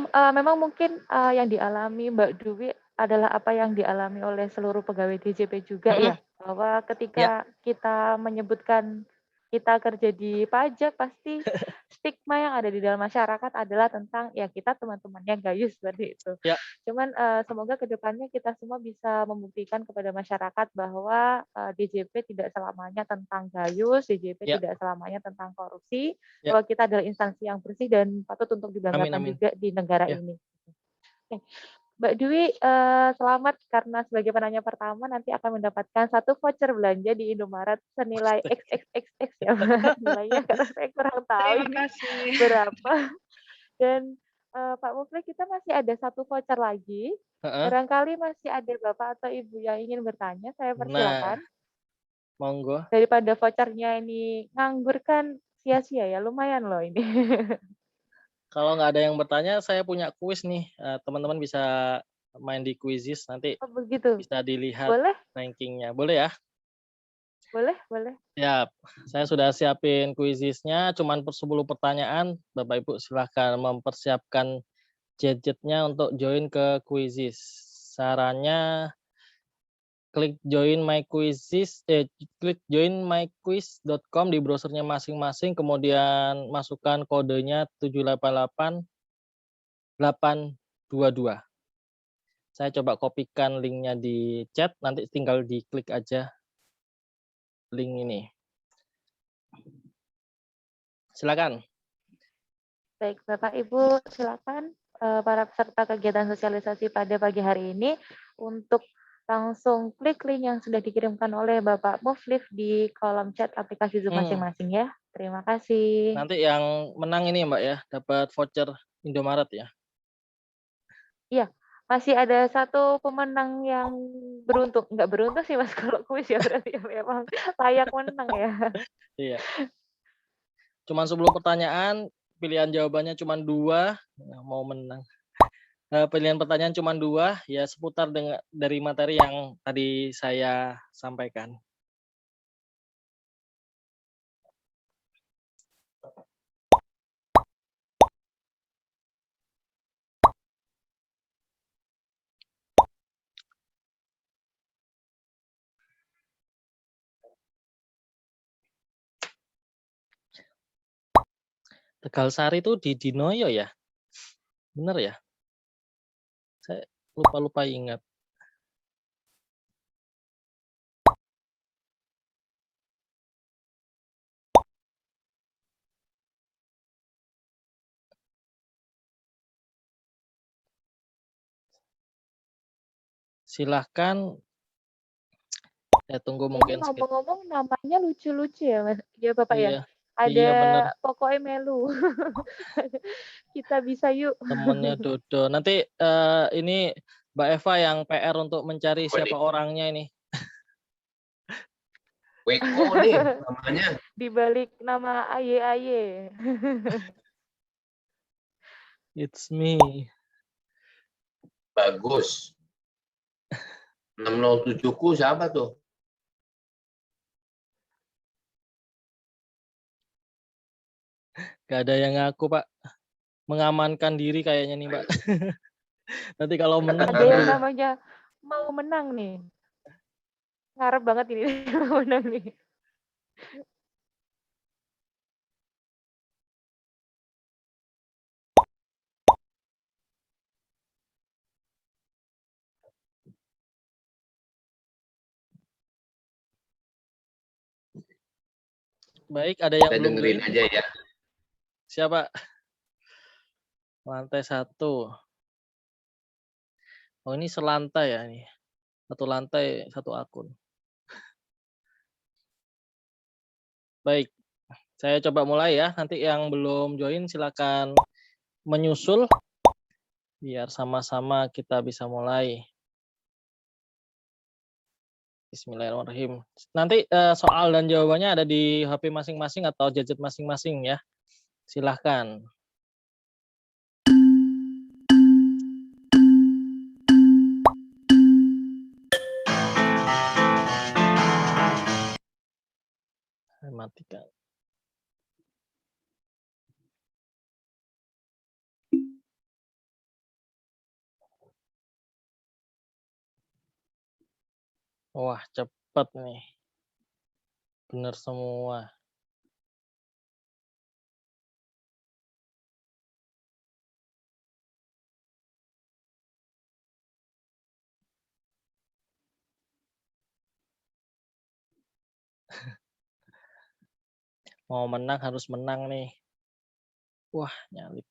[SPEAKER 1] Memang mungkin yang dialami Mbak Dwi adalah apa yang dialami oleh seluruh pegawai DJP juga ya, bahwa ketika kita menyebutkan kita kerja di pajak pasti stigma yang ada di dalam masyarakat adalah tentang ya kita teman-temannya gayus seperti itu.
[SPEAKER 2] Ya.
[SPEAKER 1] Cuman semoga kedepannya kita semua bisa membuktikan kepada masyarakat bahwa DJP tidak selamanya tentang gayus, DJP
[SPEAKER 2] Ya.
[SPEAKER 1] tidak selamanya tentang korupsi,
[SPEAKER 2] Ya.
[SPEAKER 1] bahwa kita adalah instansi yang bersih dan patut untuk dibanggakan
[SPEAKER 2] Amin.
[SPEAKER 1] juga di negara
[SPEAKER 2] Ya.
[SPEAKER 1] ini. Oke. Mbak Dwi, selamat karena sebagai penanya pertama nanti akan mendapatkan 1 voucher belanja di Indomaret senilai XXXX ya Mbak, nilainya karena saya kurang tahu
[SPEAKER 6] Terima
[SPEAKER 1] ini
[SPEAKER 6] kasih.
[SPEAKER 1] berapa. Dan Pak Muflih kita masih ada 1 voucher lagi. Barangkali masih ada Bapak atau Ibu yang ingin bertanya, saya persilakan.
[SPEAKER 2] Nah, monggo.
[SPEAKER 1] Daripada vouchernya ini nganggur kan sia-sia ya, lumayan loh ini.
[SPEAKER 2] Kalau nggak ada yang bertanya, saya punya kuis nih. Teman-teman bisa main di Quizizz nanti
[SPEAKER 1] Oh begitu.
[SPEAKER 2] bisa dilihat
[SPEAKER 1] Boleh?
[SPEAKER 2] rankingnya. Boleh ya?
[SPEAKER 1] Boleh, boleh.
[SPEAKER 2] Siap. Saya sudah siapin Quizizz-nya, cuman 10 pertanyaan. Bapak Ibu silahkan mempersiapkan gadgetnya untuk join ke Quizizz. Sarannya klik join myquiz.com di browsernya masing-masing, kemudian masukkan kodenya 788822. Saya coba kopikan linknya di chat, nanti tinggal diklik aja link ini. Silakan.
[SPEAKER 1] Baik, Bapak Ibu, silakan para peserta kegiatan sosialisasi pada pagi hari ini untuk langsung klik link yang sudah dikirimkan oleh Bapak Muflih di kolom chat aplikasi Zoom masing-masing ya. Terima kasih.
[SPEAKER 2] Nanti yang menang ini Mbak ya, dapat voucher Indomaret ya.
[SPEAKER 1] Iya, masih ada 1 pemenang yang beruntung. Enggak beruntung sih Mas kalau kuis ya berarti ya memang layak menang ya.
[SPEAKER 2] Iya. Cuman 10 pertanyaan, pilihan jawabannya cuma 2, mau menang. Pilihan pertanyaan cuma 2, ya seputar dari materi yang tadi saya sampaikan. Tegalsari itu di Dinoyo ya? Bener ya? Saya lupa ingat. Silahkan. Saya tunggu
[SPEAKER 1] Ini
[SPEAKER 2] mungkin sekitar.
[SPEAKER 1] ngomong-ngomong namanya lucu-lucu ya, Mas? Ya, Bapak ya?
[SPEAKER 2] Iya,
[SPEAKER 1] Ada
[SPEAKER 2] iya bener.
[SPEAKER 1] pokoknya melu. Kita bisa yuk.
[SPEAKER 2] Temennya Dodo. Nanti ini Mbak Eva yang PR untuk mencari
[SPEAKER 3] Apa
[SPEAKER 2] siapa
[SPEAKER 3] nih?
[SPEAKER 2] orangnya ini.
[SPEAKER 3] Weko nih namanya.
[SPEAKER 1] Di balik nama Aye Aye.
[SPEAKER 2] It's me.
[SPEAKER 3] Bagus. 607-ku siapa tuh?
[SPEAKER 2] Gak ada yang ngaku, Pak. Mengamankan diri kayaknya nih, Mbak. Nanti kalau menang
[SPEAKER 1] Ada yang
[SPEAKER 2] gimana?
[SPEAKER 1] namanya mau menang nih. Ngarep banget ini mau menang nih.
[SPEAKER 2] Baik, ada yang
[SPEAKER 3] Kita
[SPEAKER 2] belum
[SPEAKER 3] dengerin
[SPEAKER 2] join?
[SPEAKER 3] aja ya.
[SPEAKER 2] Siapa? Lantai 1. Oh, ini selantai ya ini. Satu lantai, satu akun. Baik, saya coba mulai ya. Nanti yang belum join silakan menyusul biar sama-sama kita bisa mulai. Bismillahirrahmanirrahim. Nanti soal dan jawabannya ada di HP masing-masing atau gadget masing-masing ya. Silahkan. Saya matikan. Wah, cepet nih. Bener semua. Mau menang harus menang nih. Wah, nyalip.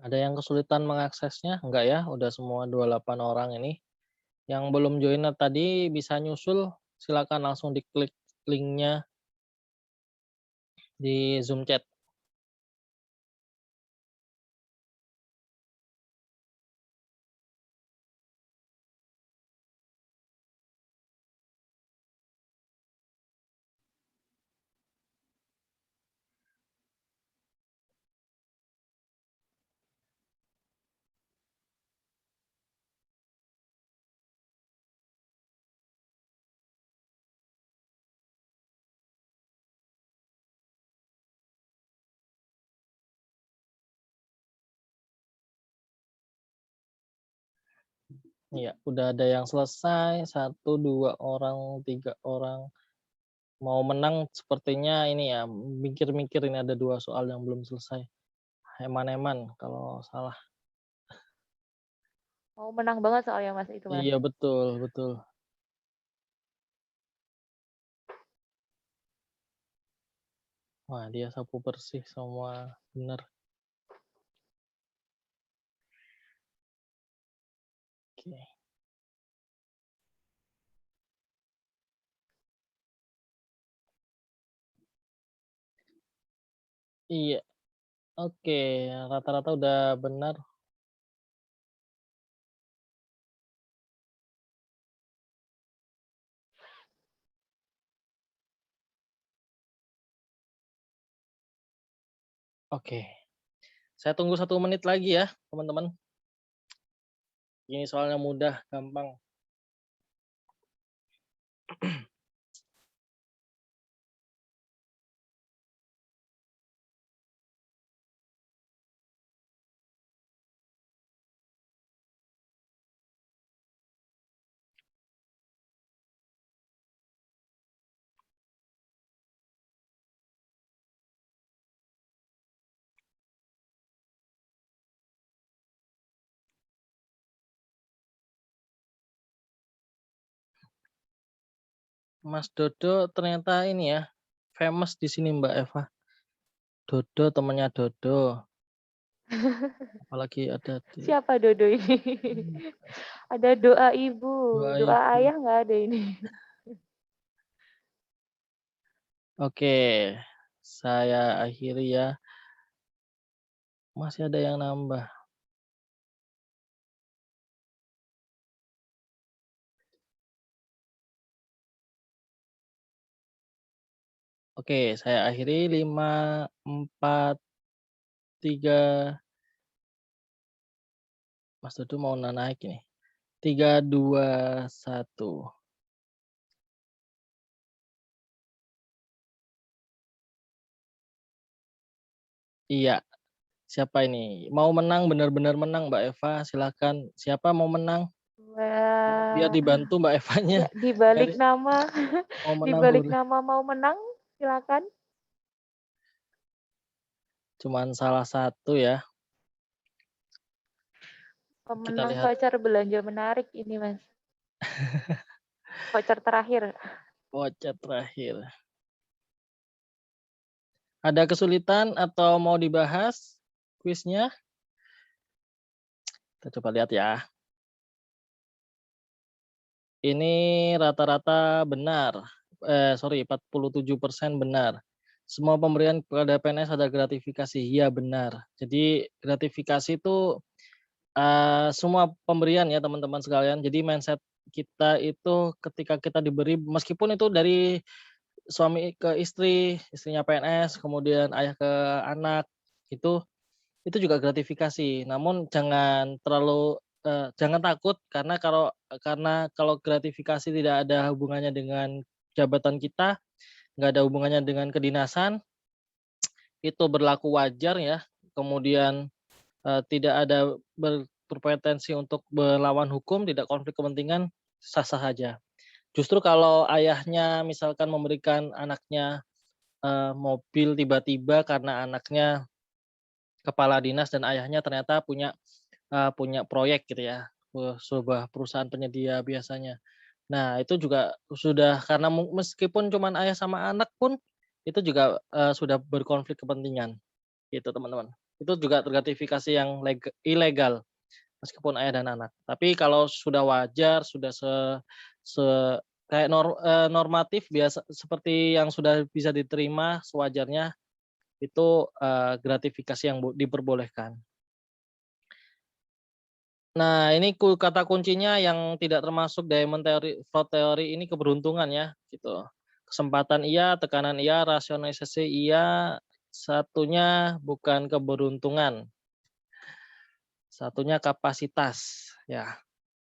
[SPEAKER 2] Ada yang kesulitan mengaksesnya? Enggak ya, udah semua 28 orang ini. Yang belum join tadi bisa nyusul, silakan langsung diklik linknya di Zoom chat. Iya, udah ada yang selesai, 1, 2 orang, 3 orang. Mau menang sepertinya ini ya, mikir-mikir ini ada 2 soal yang belum selesai. Eman-eman kalau salah.
[SPEAKER 1] Mau menang banget soalnya Mas itu, Mas.
[SPEAKER 2] Iya, betul, betul. Wah, dia sapu bersih semua, bener. Oke. Iya, oke, rata-rata udah benar. Oke, saya tunggu 1 menit lagi ya, teman-teman. Ini soalnya mudah, gampang. Mas Dodo ternyata ini ya, famous di sini Mbak Eva. Dodo temannya Dodo. Apalagi ada di
[SPEAKER 1] Siapa Dodo ini? Ada doa ibu,
[SPEAKER 2] doa
[SPEAKER 1] doa
[SPEAKER 2] ibu.
[SPEAKER 1] ayah nggak ada ini.
[SPEAKER 2] Oke, saya akhiri ya. Masih ada yang nambah. Oke, saya akhiri 5, 4, 3. Mas Dodo mau naik ini. 3, 2, 1. Iya, siapa ini? Mau menang, benar-benar menang Mbak Eva, silakan. Siapa mau menang? Biar
[SPEAKER 1] Wah,
[SPEAKER 2] dibantu Mbak Evanya.
[SPEAKER 1] ya di balik
[SPEAKER 2] Cari
[SPEAKER 1] nama
[SPEAKER 2] mau
[SPEAKER 1] di
[SPEAKER 2] menang
[SPEAKER 1] balik
[SPEAKER 2] huruf.
[SPEAKER 1] nama mau menang, silakan.
[SPEAKER 2] Cuman salah satu ya. Kita
[SPEAKER 1] Pemenang
[SPEAKER 2] lihat
[SPEAKER 1] voucher belanja menarik ini, Mas. Voucher terakhir.
[SPEAKER 2] voucher terakhir. Ada kesulitan atau mau dibahas kuisnya? Kita coba lihat ya. Ini rata-rata benar. 47% benar. Semua pemberian kepada PNS ada gratifikasi. Iya benar. Jadi gratifikasi itu semua pemberian ya teman-teman sekalian. Jadi mindset kita itu ketika kita diberi, meskipun itu dari suami ke istri, istrinya PNS, kemudian ayah ke anak, itu juga gratifikasi. Namun jangan takut karena kalau gratifikasi tidak ada hubungannya dengan jabatan kita, nggak ada hubungannya dengan kedinasan, itu berlaku wajar ya. Kemudian tidak ada berpotensi untuk melawan hukum, tidak konflik kepentingan, sah-sah saja. Justru kalau ayahnya misalkan memberikan anaknya mobil tiba-tiba karena anaknya kepala dinas dan ayahnya ternyata punya proyek gitu ya, sebuah perusahaan penyedia biasanya. Nah, itu juga sudah karena meskipun cuman ayah sama anak pun, itu juga, sudah berkonflik kepentingan, gitu teman-teman. Itu juga gratifikasi yang ilegal, meskipun ayah dan anak. Tapi kalau sudah wajar, sudah se kayak normatif biasa seperti yang sudah bisa diterima sewajarnya, itu, gratifikasi yang diperbolehkan. Nah, ini kata kuncinya yang tidak termasuk Diamond Theory, Fraud Theory ini keberuntungan ya, gitu. Kesempatan iya, tekanan iya, rasionalisasi iya, satunya bukan keberuntungan, satunya kapasitas, ya.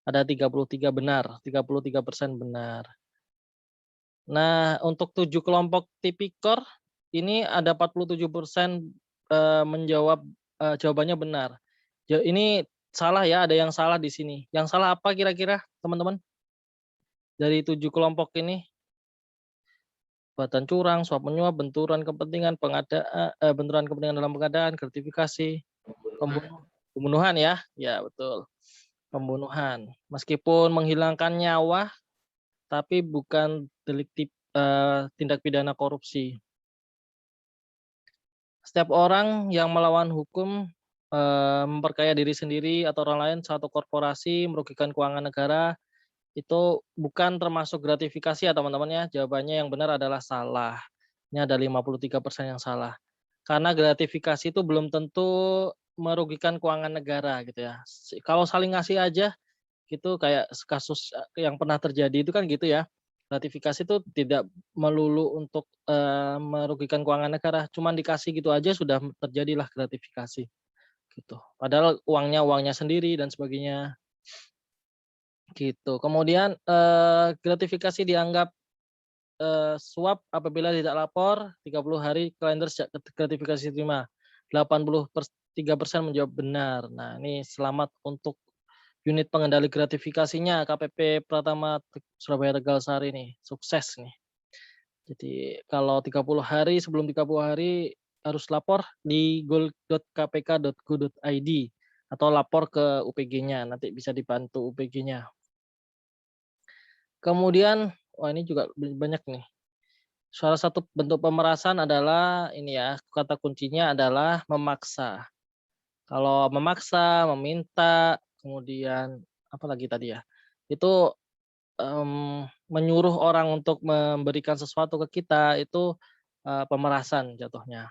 [SPEAKER 2] Ada 33 benar, 33% benar. Nah, untuk 7 kelompok tipikor, ini ada 47% menjawab, jawabannya benar. Ini salah ya, ada yang salah di sini. Yang salah apa kira-kira teman-teman? Dari 7 kelompok ini, perbuatan curang, suap menyuap, benturan kepentingan dalam pengadaan, gratifikasi, pembunuhan ya, ya betul, pembunuhan. Meskipun menghilangkan nyawa, tapi bukan tindak pidana korupsi. Setiap orang yang melawan hukum, memperkaya diri sendiri atau orang lain, satu korporasi, merugikan keuangan negara, itu bukan termasuk gratifikasi ya teman-teman ya. Jawabannya yang benar adalah salah. Ini ada 53% yang salah. Karena gratifikasi itu belum tentu merugikan keuangan negara gitu ya. Kalau saling ngasih aja gitu kayak kasus yang pernah terjadi itu kan gitu ya. Gratifikasi itu tidak melulu untuk merugikan keuangan negara, cuman dikasih gitu aja sudah terjadilah gratifikasi gitu. Padahal uangnya sendiri dan sebagainya. Gitu. Kemudian gratifikasi dianggap suap apabila tidak lapor 30 hari kalender sejak gratifikasi diterima. 83% menjawab benar. Nah, ini selamat untuk unit pengendali gratifikasinya KPP Pratama Surabaya Tegal Sari nih. Sukses nih. Jadi kalau 30 hari, sebelum 30 hari harus lapor di gold.kpk.go.id atau lapor ke UPG-nya, nanti bisa dibantu UPG-nya. Kemudian wah ini juga banyak nih. Salah satu bentuk pemerasan adalah ini ya, kata kuncinya adalah memaksa. Kalau memaksa, meminta, kemudian apa lagi tadi ya? Itu menyuruh orang untuk memberikan sesuatu ke kita itu pemerasan jatuhnya.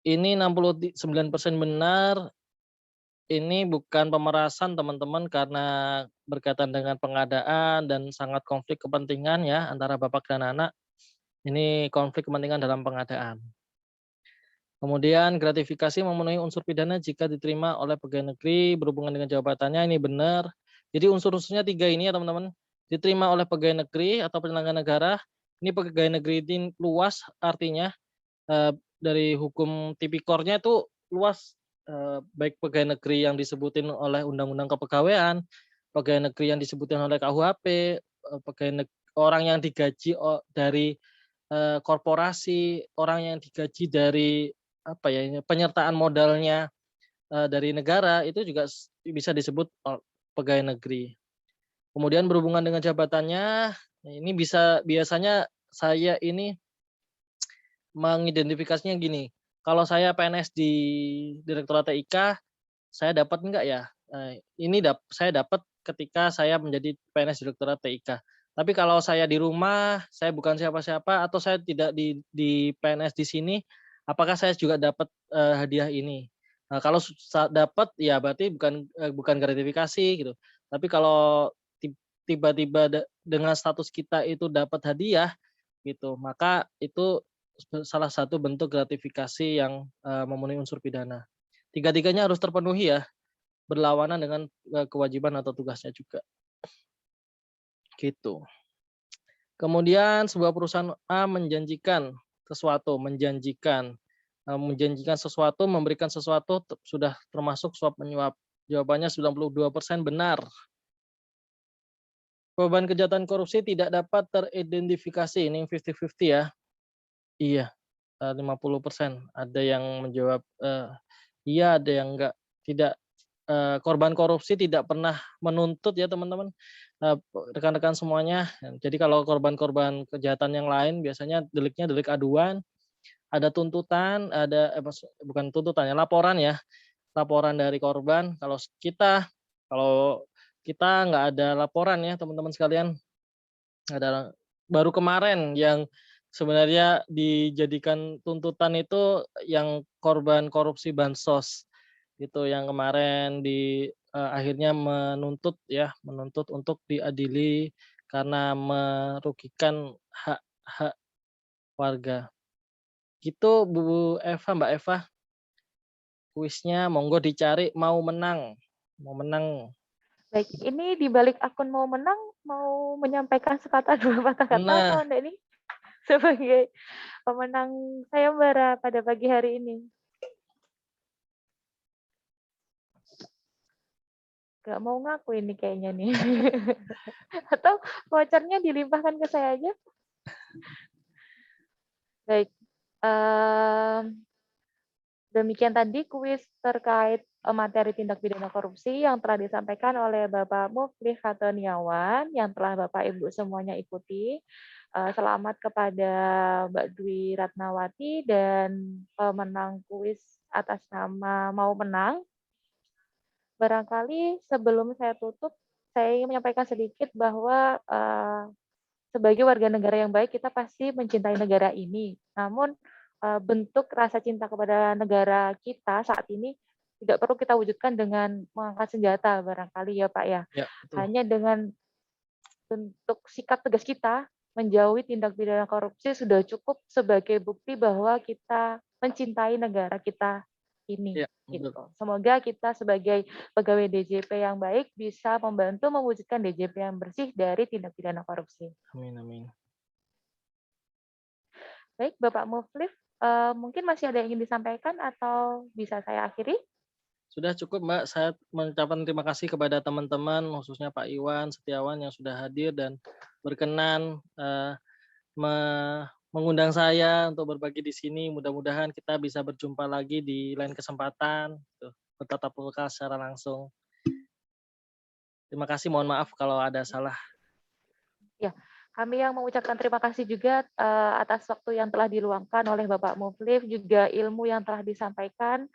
[SPEAKER 2] Ini 69% benar, ini bukan pemerasan teman-teman karena berkaitan dengan pengadaan dan sangat konflik kepentingan ya antara bapak dan anak. Ini konflik kepentingan dalam pengadaan. Kemudian gratifikasi memenuhi unsur pidana jika diterima oleh pegawai negeri berhubungan dengan jabatannya, ini benar. Jadi unsur-unsurnya 3 ini ya teman-teman. Diterima oleh pegawai negeri atau penyelenggara negara. Ini pegawai negeri ini luas artinya dari hukum tipikornya itu luas, baik pegawai negeri yang disebutin oleh Undang-Undang Kepegawaian, pegawai negeri yang disebutin oleh KUHP, orang yang digaji dari korporasi, orang yang digaji dari apa ya, penyertaan modalnya dari negara itu juga bisa disebut pegawai negeri. Kemudian berhubungan dengan jabatannya, ini biasanya saya ini mengidentifikasinya gini, kalau saya PNS di Direktorat TIK, saya dapat enggak ya? Saya dapat ketika saya menjadi PNS Direktorat TIK. Tapi kalau saya di rumah, saya bukan siapa-siapa atau saya tidak di PNS di sini, apakah saya juga dapat hadiah ini? Nah, kalau dapat ya berarti bukan gratifikasi gitu. Tapi kalau tiba-tiba dengan status kita itu dapat hadiah gitu, maka itu salah satu bentuk gratifikasi yang memenuhi unsur pidana. Tiga-tiganya harus terpenuhi ya, berlawanan dengan kewajiban atau tugasnya juga. Gitu. Kemudian sebuah perusahaan A menjanjikan sesuatu, memberikan sesuatu sudah termasuk suap menyuap. Jawabannya 92% benar. Korban kejahatan korupsi tidak dapat teridentifikasi, ini 50-50 ya. Iya, 50%. Ada yang menjawab iya, ada yang enggak. Tidak, korban korupsi tidak pernah menuntut ya teman-teman, rekan-rekan semuanya. Jadi kalau korban-korban kejahatan yang lain biasanya deliknya delik aduan, ada tuntutan, bukan tuntutan ya, laporan ya. Laporan dari korban. Kalau kita nggak ada laporan ya teman-teman sekalian. Ada baru kemarin yang sebenarnya dijadikan tuntutan itu yang korban korupsi bansos itu yang kemarin akhirnya menuntut untuk diadili karena merugikan hak warga. Gitu Bu Eva, Mbak Eva. Kuisnya monggo dicari mau menang.
[SPEAKER 1] Baik, ini di balik akun mau menang, mau menyampaikan sepatah dua patah kata
[SPEAKER 2] Nah,
[SPEAKER 1] atau Anda ini sebagai pemenang sayembara pada pagi hari ini? Gak mau ngaku ini kayaknya nih. Atau vouchernya dilimpahkan ke saya aja? Baik. Demikian tadi kuis terkait materi tindak pidana korupsi yang telah disampaikan oleh Bapak Muflih Fatoniawan yang telah Bapak Ibu semuanya ikuti. Selamat kepada Mbak Dwi Ratnawati dan pemenang kuis atas nama Mau Menang. Barangkali sebelum saya tutup, saya ingin menyampaikan sedikit bahwa sebagai warga negara yang baik kita pasti mencintai negara ini. Namun bentuk rasa cinta kepada negara kita saat ini tidak perlu kita wujudkan dengan mengangkat senjata barangkali ya Pak ya.
[SPEAKER 2] ya betul.
[SPEAKER 1] Hanya dengan bentuk sikap tegas kita menjauhi tindak pidana korupsi sudah cukup sebagai bukti bahwa kita mencintai negara kita ini.
[SPEAKER 2] Ya,
[SPEAKER 1] Gitu.
[SPEAKER 2] betul.
[SPEAKER 1] Semoga kita sebagai pegawai DJP yang baik bisa membantu mewujudkan DJP yang bersih dari tindak pidana korupsi.
[SPEAKER 2] Amin.
[SPEAKER 1] Baik, Bapak Muflih, mungkin masih ada yang ingin disampaikan atau bisa saya akhiri?
[SPEAKER 2] Sudah cukup Mbak, saya mengucapkan terima kasih kepada teman-teman, khususnya Pak Iwan Setiawan yang sudah hadir dan berkenan mengundang saya untuk berbagi di sini. Mudah-mudahan kita bisa berjumpa lagi di lain kesempatan, bertatap muka secara langsung. Terima kasih, mohon maaf kalau ada salah
[SPEAKER 1] Ya, kami yang mengucapkan terima kasih juga atas waktu yang telah diluangkan oleh Bapak Muflih, juga ilmu yang telah disampaikan.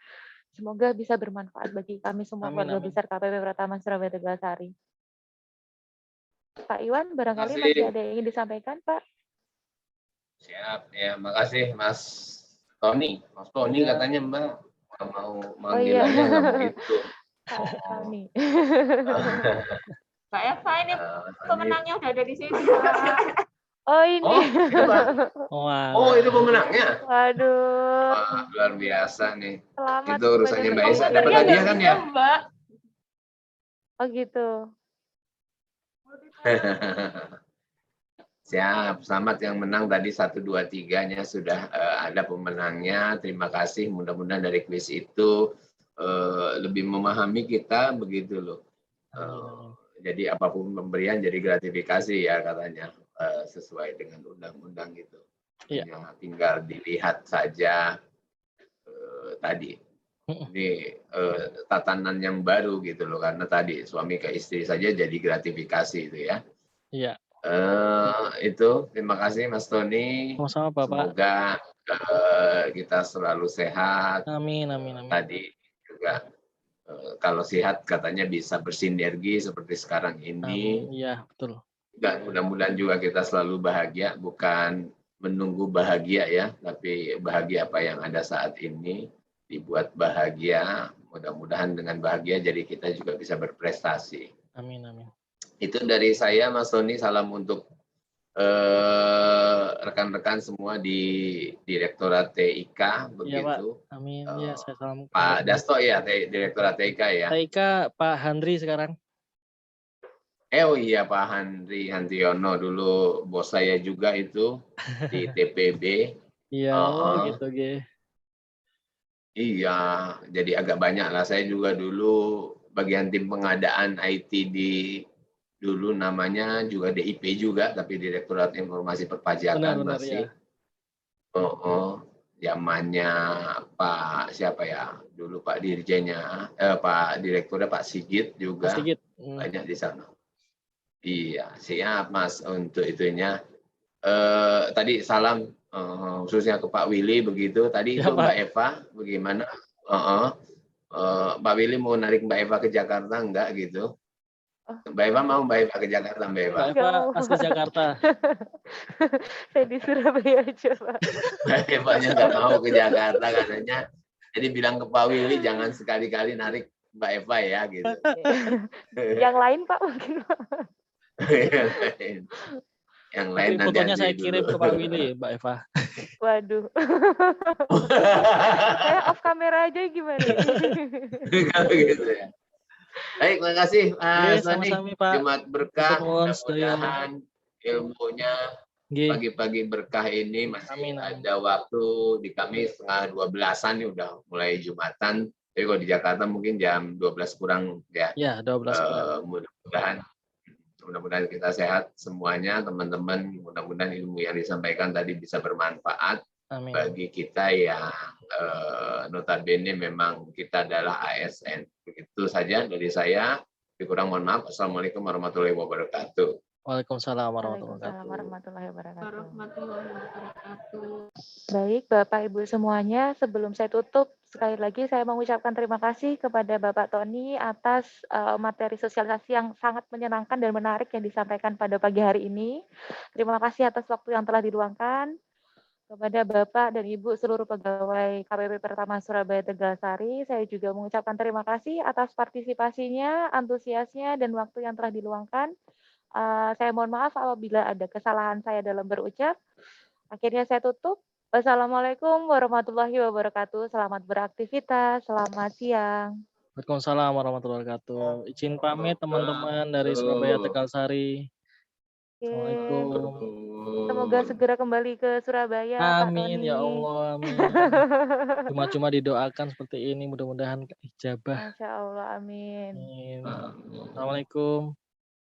[SPEAKER 1] Semoga bisa bermanfaat bagi kami semua
[SPEAKER 2] Amin,
[SPEAKER 1] keluarga
[SPEAKER 2] amin.
[SPEAKER 1] besar KPP Pratama Surabaya Tegalsari. Pak Iwan, barangkali
[SPEAKER 3] Makasih.
[SPEAKER 1] masih ada yang ingin disampaikan, Pak?
[SPEAKER 3] Siap, ya makasih Mas Tony. Mas Tony
[SPEAKER 2] Ya.
[SPEAKER 3] katanya Mbak nggak mau
[SPEAKER 1] Oh iya,
[SPEAKER 3] manggilannya nggak mau itu.
[SPEAKER 1] Pak
[SPEAKER 3] Oh,
[SPEAKER 1] Tony.
[SPEAKER 7] Mbak Eva ini
[SPEAKER 3] Mas Tony.
[SPEAKER 7] pemenangnya udah ada di sini, Pak.
[SPEAKER 1] Oh ini.
[SPEAKER 3] Oh, itu Pak.
[SPEAKER 2] Wah,
[SPEAKER 3] Oh, itu pemenangnya.
[SPEAKER 1] Waduh,
[SPEAKER 3] Wah, luar biasa nih.
[SPEAKER 1] selamat
[SPEAKER 3] Itu urusannya Mbak Esa.
[SPEAKER 1] Mbak
[SPEAKER 3] Dapat
[SPEAKER 7] Komputernya
[SPEAKER 3] hadiah
[SPEAKER 7] nggak
[SPEAKER 3] kan
[SPEAKER 7] bisa,
[SPEAKER 3] ya?
[SPEAKER 7] Mbak.
[SPEAKER 1] Oh gitu.
[SPEAKER 3] Siap, selamat yang menang tadi 1, 2, 3-nya sudah ada pemenangnya. Terima kasih. Mudah-mudahan dari kuis itu lebih memahami kita begitu loh.
[SPEAKER 2] amin.
[SPEAKER 3] Jadi apapun pemberian jadi gratifikasi ya katanya sesuai dengan undang-undang itu.
[SPEAKER 2] Iya.
[SPEAKER 3] Hanya tinggal dilihat saja tadi. Ini tatanan yang baru gitu loh karena tadi suami ke istri saja jadi gratifikasi itu ya.
[SPEAKER 2] Iya.
[SPEAKER 3] Itu terima kasih Mas Tony.
[SPEAKER 2] Sama-sama Bapak.
[SPEAKER 3] Semoga kita selalu sehat.
[SPEAKER 2] Amin, amin, amin.
[SPEAKER 3] Tadi juga kalau sehat katanya bisa bersinergi seperti sekarang ini.
[SPEAKER 2] Amin. Iya, betul.
[SPEAKER 3] Dan mudah-mudahan juga kita selalu bahagia, bukan menunggu bahagia ya, tapi bahagia apa yang ada saat ini dibuat bahagia. Mudah-mudahan dengan bahagia jadi kita juga bisa berprestasi.
[SPEAKER 2] Amin, amin.
[SPEAKER 3] Itu dari saya Mas Tony, salam untuk rekan-rekan semua di Direktorat TIK begitu.
[SPEAKER 2] Amin. Ya, saya salam.
[SPEAKER 3] Pak Dasto ya, Direktorat TIK ya.
[SPEAKER 2] TIK Pak Handri sekarang.
[SPEAKER 3] Oh iya Pak Handriono dulu bos saya juga itu di TPB.
[SPEAKER 2] Iya, gitu ge.
[SPEAKER 3] Iya, jadi agak banyak lah. Saya juga dulu bagian tim pengadaan IT di dulu namanya juga DIP juga, tapi Direktorat Informasi Perpajakan
[SPEAKER 2] Benar,
[SPEAKER 3] masih.
[SPEAKER 2] ya.
[SPEAKER 3] Zamannya Pak siapa ya? Dulu Pak Dirjennya, Pak Direkturnya Pak Sigit juga.
[SPEAKER 2] Pak Sigit.
[SPEAKER 3] Banyak di sana. Iya, siap Mas untuk itunya. Tadi salam khususnya ke Pak Willy begitu. Tadi
[SPEAKER 2] Ya,
[SPEAKER 3] itu
[SPEAKER 2] Pak.
[SPEAKER 3] Mbak Eva bagaimana? Pak Willy mau narik Mbak Eva ke Jakarta enggak gitu? Mbak Eva mau Mbak Eva ke Jakarta Mbak Eva?
[SPEAKER 2] Mbak Eva asli Jakarta.
[SPEAKER 1] Saya di Surabaya aja, Pak.
[SPEAKER 3] Mbak Evanya nggak mau ke Jakarta katanya. Jadi bilang ke Pak Willy jangan sekali-kali narik Mbak Eva ya gitu.
[SPEAKER 1] Yang lain Pak mungkin.
[SPEAKER 3] Yang lain
[SPEAKER 2] Tapi
[SPEAKER 3] nanti
[SPEAKER 2] fotonya
[SPEAKER 3] aja
[SPEAKER 2] saya
[SPEAKER 3] dulu.
[SPEAKER 2] kirim ke Pak Willy, Mbak Eva.
[SPEAKER 1] Waduh. Saya off kamera aja gimana?
[SPEAKER 3] Kalau gitu ya. Baik, makasih Mas Tony.
[SPEAKER 2] Sama-sama Pak.
[SPEAKER 3] Jumat berkah,
[SPEAKER 2] Nuwun,
[SPEAKER 3] mudah-mudahan ilmunya
[SPEAKER 2] Nggih.
[SPEAKER 3] pagi-pagi berkah ini masih
[SPEAKER 2] Amin, amin.
[SPEAKER 3] ada waktu di kami setengah 12-an nih udah mulai Jumatan. Tapi kalau di Jakarta mungkin jam 12 kurang ya.
[SPEAKER 2] Ya, 12 kurang.
[SPEAKER 3] Mudah-mudahan kita sehat semuanya teman-teman. Mudah-mudahan ilmu yang disampaikan tadi bisa bermanfaat
[SPEAKER 2] Amin.
[SPEAKER 3] bagi kita yang notabene memang kita adalah ASN. Begitu saja dari saya. Kurang mohon maaf. Assalamualaikum warahmatullahi wabarakatuh.
[SPEAKER 2] Waalaikumsalam warahmatullahi
[SPEAKER 1] Waalaikumsalam
[SPEAKER 2] wabarakatuh.
[SPEAKER 1] warahmatullahi wabarakatuh.
[SPEAKER 7] Warahmatullahi wabarakatuh.
[SPEAKER 1] Baik, Bapak Ibu semuanya, sebelum saya tutup, sekali lagi saya mengucapkan terima kasih kepada Bapak Tony atas materi sosialisasi yang sangat menyenangkan dan menarik yang disampaikan pada pagi hari ini. Terima kasih atas waktu yang telah diluangkan. Kepada Bapak dan Ibu seluruh pegawai KPP Pratama Surabaya Tegalsari, saya juga mengucapkan terima kasih atas partisipasinya, antusiasnya, dan waktu yang telah diluangkan. Saya mohon maaf apabila ada kesalahan saya dalam berucap. Akhirnya saya tutup. Wassalamualaikum warahmatullahi wabarakatuh. Selamat beraktivitas. Selamat siang.
[SPEAKER 2] Waalaikumsalam warahmatullahi wabarakatuh. Izin pamit teman-teman dari Surabaya Tegalsari. Assalamualaikum.
[SPEAKER 1] Semoga segera kembali ke Surabaya, Pak
[SPEAKER 2] Amin
[SPEAKER 1] Tony.
[SPEAKER 2] ya Allah, amin. Cuma didoakan seperti ini, mudah-mudahan ijabah.
[SPEAKER 1] Masya Allah, amin.
[SPEAKER 2] Amin. Assalamualaikum.